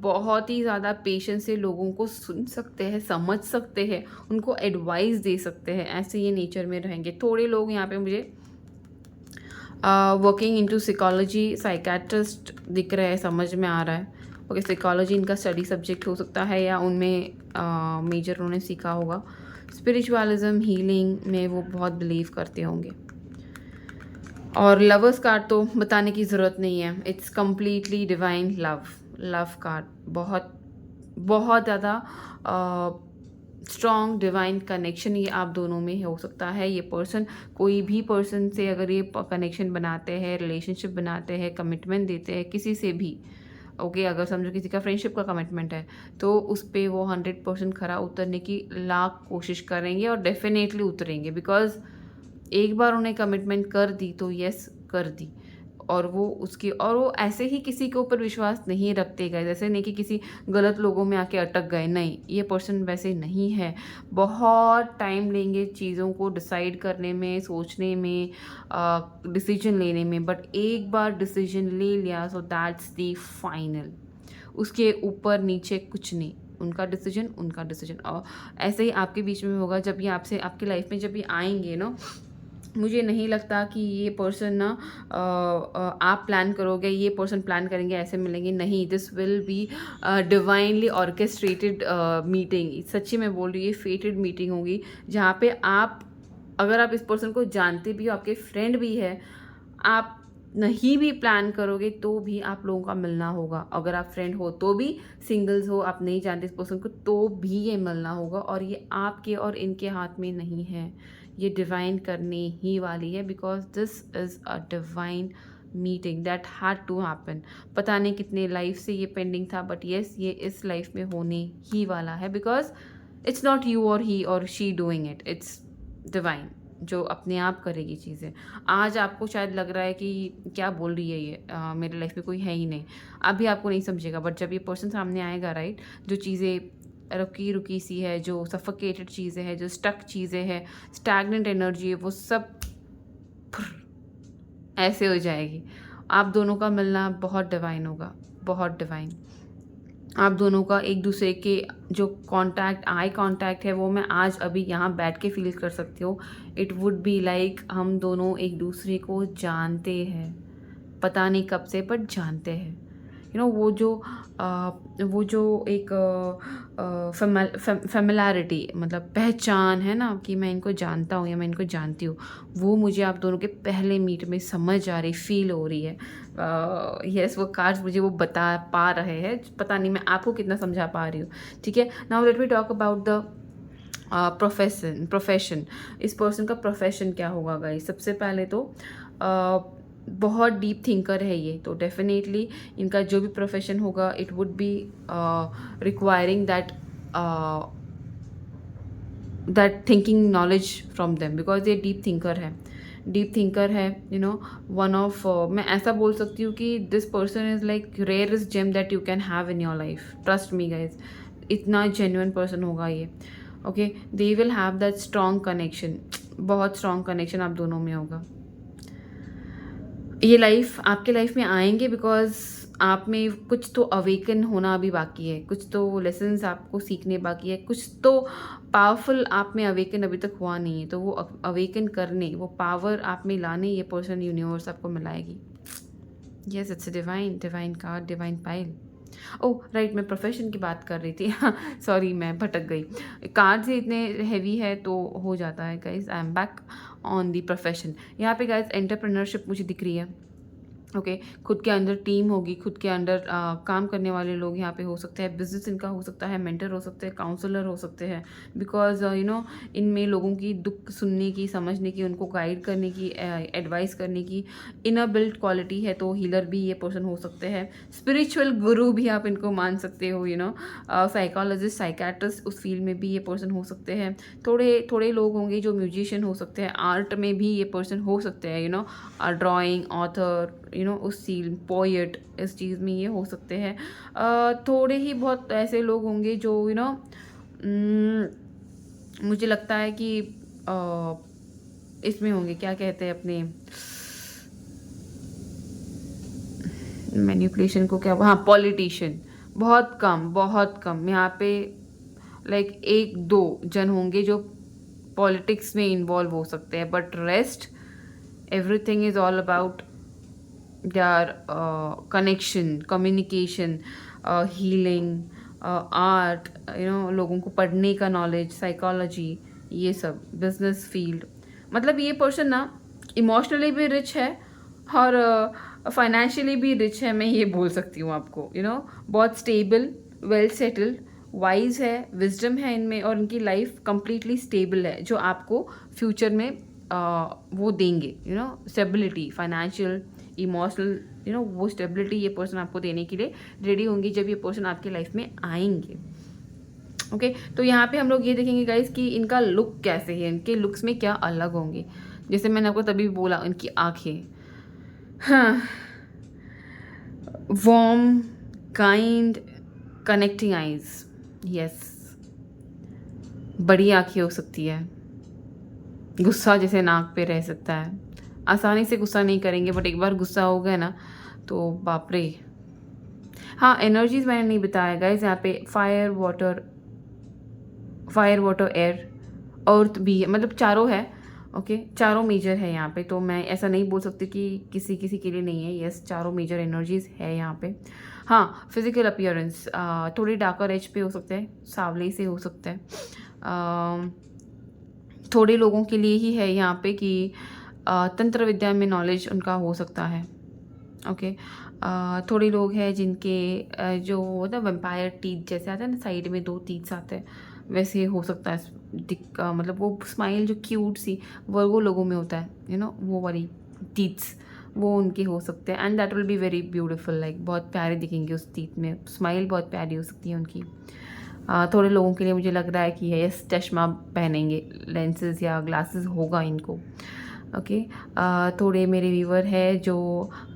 बहुत ही ज़्यादा पेशेंस से लोगों को सुन सकते हैं, समझ सकते हैं, उनको एडवाइस दे सकते हैं, ऐसे ये नेचर में रहेंगे। थोड़े लोग यहाँ पे मुझे वर्किंग इनटू साइकोलॉजी साइकेट्रिस्ट दिख रहे हैं, समझ में आ रहा है। ओके, साइकोलॉजी इनका स्टडी सब्जेक्ट हो सकता है या उनमें मेजर उन्होंने सीखा होगा। स्पिरिचुअलिज्म, हीलिंग में वो बहुत बिलीव करते होंगे। और लवर्स कार्ड तो बताने की ज़रूरत नहीं है, it's completely divine love card. बहुत बहुत ज़्यादा स्ट्रॉन्ग डिवाइन कनेक्शन ये आप दोनों में हो सकता है। ये पर्सन, कोई भी पर्सन से अगर ये कनेक्शन बनाते हैं, रिलेशनशिप बनाते हैं, कमिटमेंट देते हैं किसी से भी, ओके अगर समझो किसी का फ्रेंडशिप का कमिटमेंट है तो उस पर वो 100% खरा उतरने की लाख कोशिश करेंगे और डेफिनेटली उतरेंगे। बिकॉज एक बार उन्हें कमिटमेंट कर दी तो यस कर दी, और वो ऐसे ही किसी के ऊपर विश्वास नहीं रखते गए, जैसे नहीं कि किसी गलत लोगों में आके अटक गए, नहीं, ये पर्सन वैसे नहीं है। बहुत टाइम लेंगे चीज़ों को डिसाइड करने में, सोचने में, डिसीजन लेने में, बट एक बार डिसीजन ले लिया सो दैट्स द फाइनल, उसके ऊपर नीचे कुछ नहीं, उनका डिसीजन। और ऐसे ही आपके बीच में होगा जब ये आपसे आपकी लाइफ में जब ये आएंगे ना, मुझे नहीं लगता कि ये पर्सन ना आप प्लान करोगे, ये पर्सन प्लान करेंगे, ऐसे मिलेंगे, नहीं, this will be divinely orchestrated meeting. सच्ची मैं बोल रही हूँ, ये फेटेड मीटिंग होगी जहाँ पे आप, अगर आप इस पर्सन को जानते भी हो, आपके फ्रेंड भी है, आप नहीं भी प्लान करोगे तो भी आप लोगों का मिलना होगा। अगर आप फ्रेंड हो तो भी, सिंगल्स हो, आप नहीं जानते इस पर्सन को तो भी ये मिलना होगा। और ये आपके और इनके हाथ में नहीं है, ये डिवाइन करने ही वाली है। Because this is a divine meeting that had to happen. पता नहीं कितने लाइफ से ये पेंडिंग था, बट येस ये इस लाइफ में होने ही वाला है। बिकॉज इट्स नॉट यू और ही or she doing it, it's divine जो अपने आप करेगी चीज़ें। आज आपको शायद लग रहा है कि क्या बोल रही है ये, मेरे लाइफ में कोई है ही नहीं, अभी आपको नहीं समझेगा, बट जब ये पर्सन सामने आएगा, राइट, जो चीज़ें रुकी रुकी सी है, जो सफोकेटेड चीज़ें हैं, जो स्टक चीज़ें हैं, स्टैग्नेंट एनर्जी है, वो सब ऐसे हो जाएगी। आप दोनों का मिलना बहुत डिवाइन होगा, बहुत डिवाइन। आप दोनों का एक दूसरे के जो कांटेक्ट, आई कांटेक्ट है, वो मैं आज अभी यहाँ बैठ के फील कर सकती हूँ। इट वुड बी लाइक हम दोनों एक दूसरे को जानते हैं, पता नहीं कब से, बट जानते हैं। यू नो वो जो एक फेमिलैरिटी, मतलब पहचान है ना, कि मैं इनको जानता हूँ या मैं इनको जानती हूँ, वो मुझे आप दोनों के पहले मीट में समझ आ रही, फील हो रही है। यस, वो कार्ड्स मुझे वो बता पा रहे हैं, पता नहीं मैं आपको कितना समझा पा रही हूँ। ठीक है, now let me talk about the profession. इस पर्सन का प्रोफेशन क्या होगा गाइस? सबसे पहले तो बहुत डीप थिंकर है ये, तो डेफिनेटली इनका जो भी प्रोफेशन होगा, it would be requiring that thinking knowledge from them, because ये डीप थिंकर है। यू नो, वन ऑफ, मैं ऐसा बोल सकती हूँ कि this person is like rarest gem that you can have in your life. Trust me guys, इतना genuine person होगा ये। Okay, they will have that strong connection, बहुत स्ट्रॉन्ग कनेक्शन आप दोनों में होगा। ये लाइफ आपके लाइफ में आएंगे बिकॉज आप में कुछ तो अवेकन होना अभी बाकी है, कुछ तो लेसन्स आपको सीखने बाकी है, कुछ तो पावरफुल आप में अवेकन अभी तक हुआ नहीं है, तो वो अवेकन करने, वो पावर आप में लाने ये पर्सन, यूनिवर्स आपको मिलाएगी। Yes, it's divine card, divine pile. Oh right, मैं प्रोफेशन की बात कर रही थी, सॉरी मैं भटक गई। कार्ड्स ही इतने हैवी है तो हो जाता है guys. I am back on the profession. यहाँ पे गाइज एंटरप्रेन्योरशिप मुझे दिख रही है। ओके, खुद के अंदर टीम होगी, खुद के अंडर काम करने वाले लोग यहाँ पे हो सकते हैं, बिजनेस इनका हो सकता है, मेंटर हो सकते हैं, काउंसलर हो सकते हैं। बिकॉज यू नो, इनमें लोगों की दुख सुनने की, समझने की, उनको गाइड करने की, एडवाइस करने की इनर बिल्ट क्वालिटी है, तो हीलर भी ये पर्सन हो सकते हैं, स्पिरिचुअल गुरु भी आप इनको मान सकते हो। यू नो, साइकोलॉजिस्ट, साइकेट्रिस्ट, उस फील्ड में भी ये पर्सन हो सकते हैं। थोड़े लोग होंगे जो म्यूजिशियन हो सकते हैं, आर्ट में भी ये पर्सन हो सकते हैं। You know, drawing, author, you know, उस सील, पोएट, इस चीज़ में ये हो सकते हैं। थोड़े ही बहुत ऐसे लोग होंगे जो यू नो, मुझे लगता है कि इसमें होंगे, क्या कहते हैं अपने मैनिपुलेशन को, क्या, हाँ, पॉलिटिशियन, बहुत कम यहाँ पे लाइक 1-2 जन होंगे जो पॉलिटिक्स में इन्वॉल्व हो सकते हैं, but rest everything is all about their connection, communication, healing, art, लोगों को पढ़ने का नॉलेज, साइकोलॉजी, ये सब, बिजनेस फील्ड। मतलब ये पर्सन ना इमोशनली भी रिच है और फाइनेंशियली भी रिच है, मैं ये बोल सकती हूँ आपको। बहुत स्टेबल, वेल सेटल्ड, वाइज है, विजडम है इनमें, और इनकी लाइफ कंप्लीटली स्टेबल है, जो आपको फ्यूचर में वो देंगे, स्टेबिलिटी, फाइनेंशियल, इमोशनल, वो स्टेबिलिटी ये पर्सन आपको देने के लिए रेडी होंगी जब ये पर्सन आपकी लाइफ में आएंगे। ओके, तो यहाँ पे हम लोग ये देखेंगे गाइस कि इनका लुक कैसे है, इनके लुक्स में क्या अलग होंगे। जैसे मैंने आपको तभी बोला, इनकी आंखें, हाँ, warm, kind, connecting eyes, yes, बड़ी आंखें हो सकती है, गुस्सा जैसे नाक पे रह सकता है, आसानी से गुस्सा नहीं करेंगे, बट एक बार गुस्सा हो गया ना तो बाप रे। हाँ, एनर्जीज मैंने नहीं बताया गाइस, यहाँ पे फायर वाटर एयर, अर्थ भी है, मतलब चारों है। ओके, चारों मेजर है यहाँ पे, तो मैं ऐसा नहीं बोल सकती कि किसी किसी के लिए नहीं है। यस, चारों मेजर एनर्जीज है यहाँ पे। हाँ, फिजिकल अपीयरेंस थोड़ी डार्कर एज पे हो सकते हैं, सांवले से हो सकता है। थोड़े लोगों के लिए ही है यहाँ पे कि तंत्र विद्या में नॉलेज उनका हो सकता है। ओके, थोड़े लोग हैं जिनके जो होता है वैम्पायर टीथ जैसे आता है ना, साइड में 2 टीथ्स आते हैं, वैसे हो सकता है। मतलब वो स्माइल जो क्यूट सी वो लोगों में होता है, वो वाली टीथ्स, वो उनके हो सकते हैं, and that will be very beautiful, like बहुत प्यारे दिखेंगे उस टीथ में, स्माइल बहुत प्यारी हो सकती है उनकी। थोड़े लोगों के लिए मुझे लग रहा है कि यस, चश्मा पहनेंगे, लेंसेज या ग्लासेस होगा इनको। ओके, थोड़े मेरे व्यूवर है जो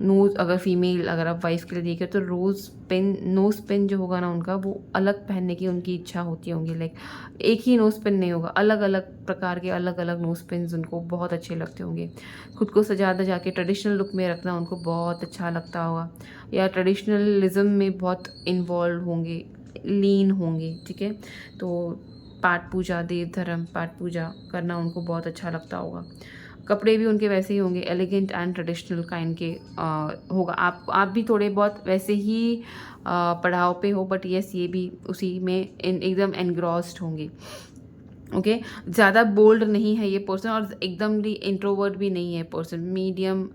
नोज़, अगर फीमेल, अगर आप वाइफ के लिए देखें तो नोज़ पिन जो होगा ना उनका, वो अलग पहनने की उनकी इच्छा होती होंगी। लाइक एक ही नोज़ पिन नहीं होगा, अलग अलग प्रकार के अलग अलग नोज़ पिन्स उनको बहुत अच्छे लगते होंगे। खुद को सजा धजा के ट्रेडिशनल लुक में रखना उनको बहुत अच्छा लगता होगा, या ट्रेडिशनलिज्म में बहुत इन्वॉल्व होंगे, लीन होंगे। ठीक है, तो पाठ पूजा, देव धर्म, पाठ पूजा करना उनको बहुत अच्छा लगता होगा। कपड़े भी उनके वैसे ही होंगे, एलिगेंट एंड ट्रेडिशनल काइंड के होगा। आप भी थोड़े बहुत वैसे ही पढ़ाव पे हो, बट यस, ये भी उसी में एकदम एनग्रॉस्ड होंगे। ओके, ज़्यादा बोल्ड नहीं है ये पर्सन, और एकदम भी इंट्रोवर्ट भी नहीं है पर्सन, मीडियम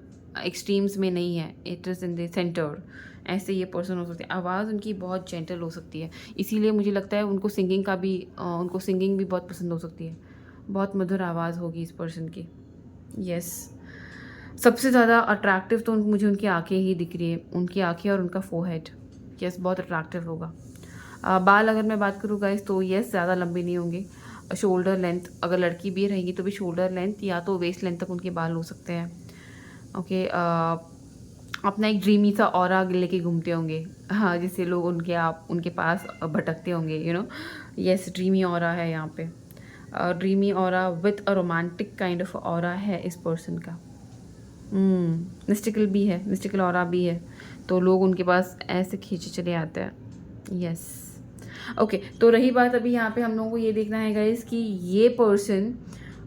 एक्सट्रीम्स में नहीं है, it is in the centre, ऐसे ये पर्सन हो सकते हैं। आवाज़ उनकी बहुत जेंटल हो सकती है, इसीलिए मुझे लगता है उनको सिंगिंग भी बहुत पसंद हो सकती है, बहुत मधुर आवाज़ होगी इस पर्सन की। यस, सबसे ज़्यादा अट्रैक्टिव तो मुझे उनकी आंखें ही दिख रही है, उनकी आंखें और उनका फोरहेड। यस, बहुत अट्रैक्टिव होगा। बाल अगर मैं बात करूँ गाइस, तो यस, ज़्यादा लंबे नहीं होंगे, शोल्डर लेंथ, अगर लड़की भी रहेंगी तो भी शोल्डर लेंथ या तो वेस्ट लेंथ तक उनके बाल हो सकते हैं। ओके, अपना एक ड्रीमी सा ऑरा लेके घूमते होंगे, हाँ, जिससे लोग उनके पास भटकते होंगे, यस, ड्रीमी ऑरा है यहाँ पे, dreamy aura with a romantic kind of aura है इस पर्सन का। मिस्टिकल भी है, मिस्टिकल ऑरा भी है, तो लोग उनके पास ऐसे खींचे चले आते हैं। यस, ओके, तो रही बात अभी यहाँ पे हम लोगों को ये देखना है गाइस कि ये पर्सन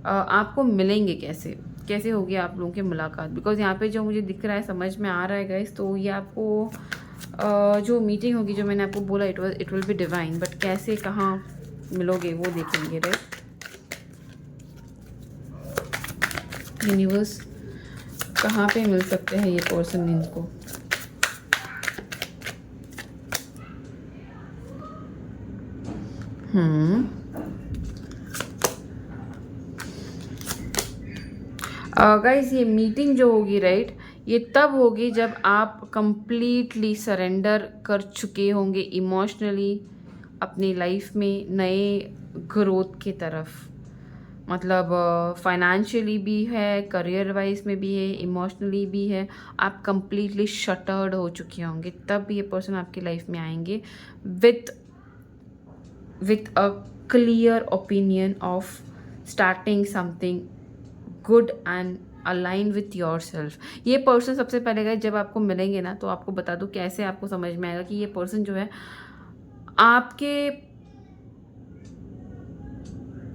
आपको मिलेंगे कैसे होगी आप लोगों की मुलाकात। बिकॉज यहाँ पे जो मुझे दिख रहा है, समझ में आ रहा है गाइस, तो ये आपको जो मीटिंग होगी, जो मैंने आपको बोला, it will B divine, but कैसे, कहाँ मिलोगे वो देखेंगे, राइट। यूनिवर्स कहाँ पे मिल सकते हैं ये पर्सन इनको। गाइस, ये मीटिंग जो होगी, राइट, ये तब होगी जब आप कंप्लीटली सरेंडर कर चुके होंगे इमोशनली अपनी लाइफ में नए ग्रोथ की तरफ। मतलब फाइनेंशियली भी है, करियर वाइज में भी है, इमोशनली भी है, आप कंप्लीटली शटर्ड हो चुके होंगे, तब ये पर्सन आपकी लाइफ में आएंगे with a clear opinion of starting something good and align with your self. ये पर्सन सबसे पहले, जब आपको मिलेंगे ना, तो आपको बता दूँ कैसे आपको समझ में आएगा कि ये पर्सन जो है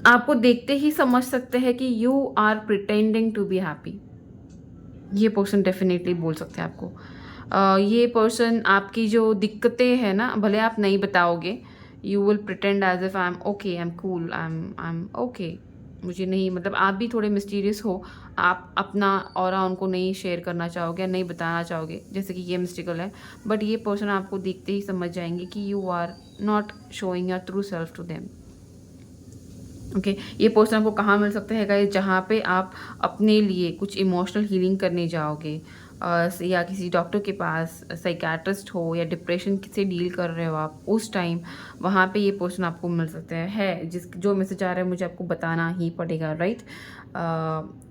आपको देखते ही समझ सकते हैं कि you are pretending to be happy. ये पर्सन डेफिनेटली बोल सकते हैं आपको। ये पर्सन आपकी जो दिक्कतें हैं ना, भले आप नहीं बताओगे, you will pretend as if I am okay, I am cool, I am okay. मुझे नहीं, मतलब आप भी थोड़े मिस्टीरियस हो, आप अपना ऑरा उनको नहीं शेयर करना चाहोगे, नहीं बताना चाहोगे, जैसे कि ये मिस्टिकल है। बट ये पर्सन आपको देखते ही समझ जाएंगे कि you are not showing your true self to them. Okay ये पर्सन आपको कहाँ मिल सकते हैं गाइस, जहाँ पे आप अपने लिए कुछ इमोशनल हीलिंग करने जाओगे, या किसी डॉक्टर के पास, साइकेट्रिस्ट हो, या डिप्रेशन से डील कर रहे हो आप, उस टाइम वहाँ पे ये पर्सन आपको मिल सकते हैं। जिस जो मैसेज आ रहा है मुझे आपको बताना ही पड़ेगा, राइट?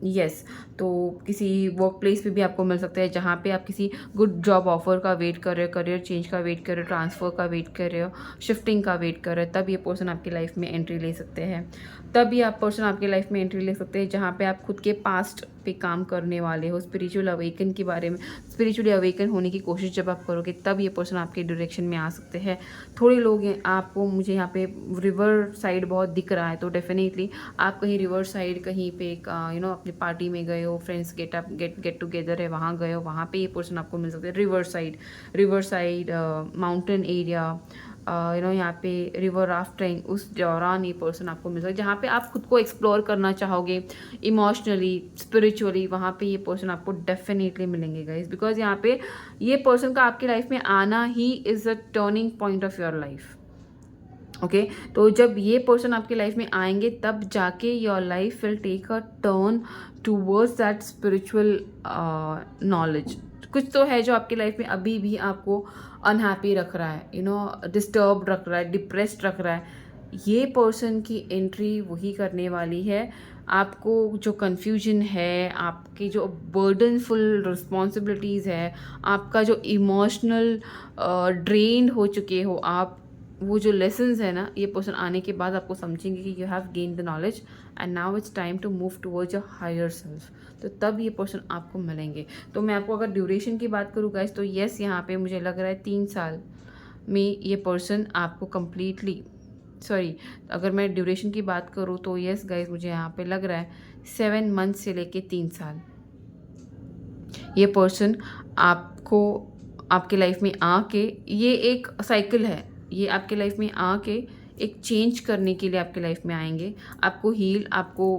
यस। तो किसी वर्क प्लेस पे भी आपको मिल सकता है, जहाँ पे आप किसी गुड जॉब ऑफर का वेट कर रहे हो, करियर चेंज का वेट कर रहे हो, ट्रांसफ़र का वेट कर रहे हो, शिफ्टिंग का वेट कर रहे हो, तब ये पर्सन आपकी लाइफ में एंट्री ले सकते हैं। तब ये आप पर्सन आपकी लाइफ में एंट्री ले सकते हैं जहाँ पे आप खुद के पास्ट पे काम करने वाले हो, स्पिरिचुअल अवेकन के बारे में, स्पिरिचुअली अवेकन होने की कोशिश जब आप करोगे, तब ये पर्सन आपके डायरेक्शन में आ सकते हैं। थोड़े लोग हैं, आपको मुझे यहाँ पे रिवर साइड बहुत दिख रहा है, तो डेफिनेटली आप कहीं रिवर साइड कहीं पे अपनी पार्टी में गए हो, फ्रेंड्स गेट टुगेदर है, वहाँ गए हो, वहाँ पे ये पर्सन आपको मिल सकते हैं। रिवर साइड माउंटेन एरिया, यहाँ पे रिवर राफ्टिंग, उस दौरान ये पर्सन आपको मिल सकता है। जहाँ पे आप खुद को एक्सप्लोर करना चाहोगे इमोशनली, स्पिरिचुअली, वहाँ पे ये पर्सन आपको डेफिनेटली मिलेंगे गाइज, बिकॉज यहाँ पे ये पर्सन का आपकी लाइफ में आना he is a turning point of your life. Okay तो जब ये पर्सन आपकी लाइफ में आएंगे, तब जाके your life will take a turn towards that spiritual knowledge. कुछ तो है जो आपकी लाइफ में अभी भी आपको अनहैप्पी रख रहा है, डिस्टर्ब रख रहा है, डिप्रेस्ड रख रहा है। ये पर्सन की एंट्री वही करने वाली है। आपको जो कन्फ्यूजन है, आपकी जो बर्डनफुल रिस्पॉन्सिबिलिटीज़ है, आपका जो इमोशनल ड्रेन्ड हो चुके हो आप, वो जो लेसन्स है ना, ये पर्सन आने के बाद आपको समझेंगे कि you have gain the knowledge and now it's time to move towards your higher self. तो तब ये पर्सन आपको मिलेंगे। तो मैं आपको अगर ड्यूरेशन की बात करूँ गाइस, तो येस, यहाँ पे मुझे लग रहा है 3 साल में ये पर्सन आपको कम्प्लीटली, अगर मैं ड्यूरेशन की बात करूँ तो येस गाइस, मुझे यहाँ पे लग रहा है 7 मंथ से लेके 3 साल ये पर्सन आपको आपके लाइफ में आके, ये एक साइकिल है, ये आपके लाइफ में आके एक चेंज करने के लिए आपके लाइफ में आएंगे, आपको हील, आपको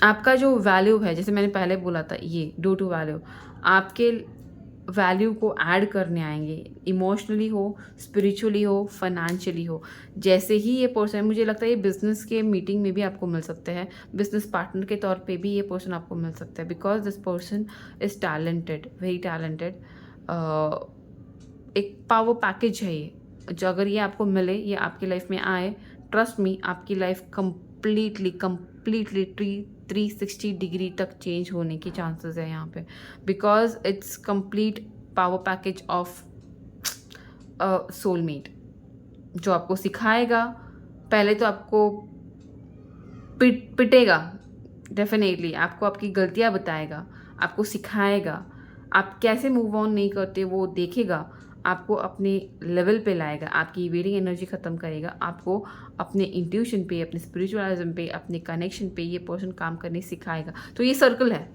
आपका जो वैल्यू है, जैसे मैंने पहले बोला था, ये ड्यू टू वैल्यू, आपके वैल्यू को ऐड करने आएंगे, इमोशनली हो, स्पिरिचुअली हो, फाइनेंशियली हो। जैसे ही ये पर्सन, मुझे लगता है ये बिजनेस के मीटिंग में भी आपको मिल सकते हैं, बिजनेस पार्टनर के तौर पे भी ये पर्सन आपको मिल सकता है, because this person is talented, very talented. एक पावर पैकेज है ये, जो अगर ये आपको मिले, ये आपकी लाइफ में आए, ट्रस्ट मी, आपकी लाइफ कंप्लीटली 360 डिग्री तक चेंज होने की चांसेस है यहाँ पे, because it's complete power package of soulmate, जो आपको सिखाएगा। पहले तो आपको पिटेगा, डेफिनेटली आपको आपकी गलतियाँ बताएगा, आपको सिखाएगा, आप कैसे मूव ऑन नहीं करते वो देखेगा, आपको अपने लेवल पे लाएगा, आपकी वेरिंग एनर्जी ख़त्म करेगा, आपको अपने इंट्यूशन पे, अपने स्पिरिचुअलिज्म पे, अपने कनेक्शन पे ये पर्सन काम करने सिखाएगा। तो ये सर्कल है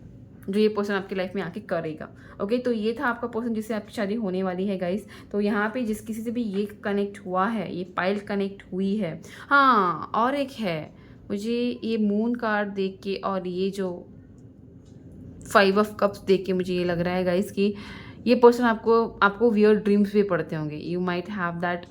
जो ये पर्सन आपकी लाइफ में आके करेगा। ओके तो ये था आपका पर्सन जिससे आपकी शादी होने वाली है गाइस। तो यहाँ पे जिस किसी से भी ये कनेक्ट हुआ है, ये पाइल कनेक्ट हुई है। हाँ, और एक है, मुझे ये मून कार्ड देख के और ये जो 5 ऑफ कप्स देख के मुझे ये लग रहा है गाइस कि ये पर्सन आपको वियर्ड ड्रीम्स भी पड़ते होंगे। You might have that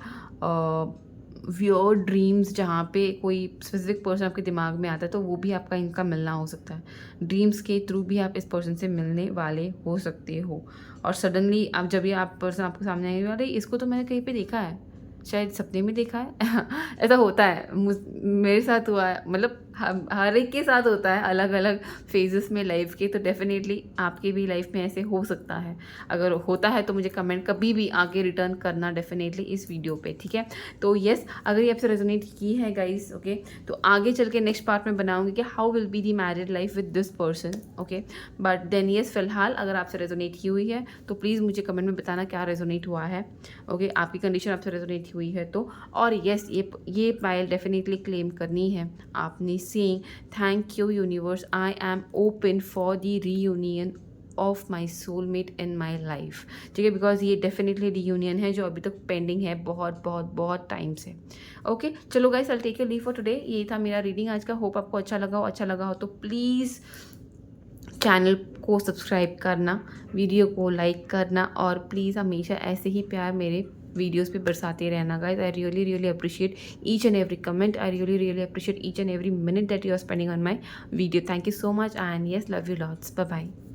weird dreams, जहाँ पे कोई स्पेसिफिक पर्सन आपके दिमाग में आता है, तो वो भी आपका इनका मिलना हो सकता है। ड्रीम्स के थ्रू भी आप इस पर्सन से मिलने वाले हो सकते हो, और सडनली आप जब ये आप पर्सन आपके सामने आएंगे, अरे इसको तो मैंने कहीं पे देखा है, शायद सपने में देखा है ऐसा होता है, मेरे साथ हुआ है, मतलब हम हर एक के साथ होता है अलग अलग फेजेस में लाइफ के, तो डेफिनेटली आपके भी लाइफ में ऐसे हो सकता है। अगर होता है तो मुझे कमेंट कभी भी आगे रिटर्न करना डेफिनेटली इस वीडियो पे, ठीक है। तो यस, अगर ये आपसे रेजोनेट की है गाइस, ओके, तो आगे चल के नेक्स्ट पार्ट में बनाऊंगी कि how will be the married life with this person, okay. But then yes, फिलहाल अगर आपसे रेजोनेट की हुई है तो प्लीज़ मुझे कमेंट में बताना क्या रेजोनेट हुआ है, ओके, आपकी कंडीशन आपसे रेजोनेट हुई है तो। और यस, ये पायल डेफिनेटली क्लेम करनी है आपने, saying thank you universe, I am open for the reunion of my soulmate in my life, ठीक है, बिकॉज ये डेफिनेटली रीयूनियन है जो अभी तक पेंडिंग है बहुत बहुत बहुत टाइम से। ओके, चलो guys, I take your leave for today. ये था मेरा रीडिंग आज का। होप आपको अच्छा लगा हो तो प्लीज़ चैनल को सब्सक्राइब करना, वीडियो को लाइक करना, और प्लीज़ हमेशा ऐसे ही प्यार मेरे वीडियोस पे बरसाते रहना guys. I really really appreciate each and every comment, I really really appreciate each and every minute that you are spending on my video. Thank you so much and yes, love you lots, bye bye.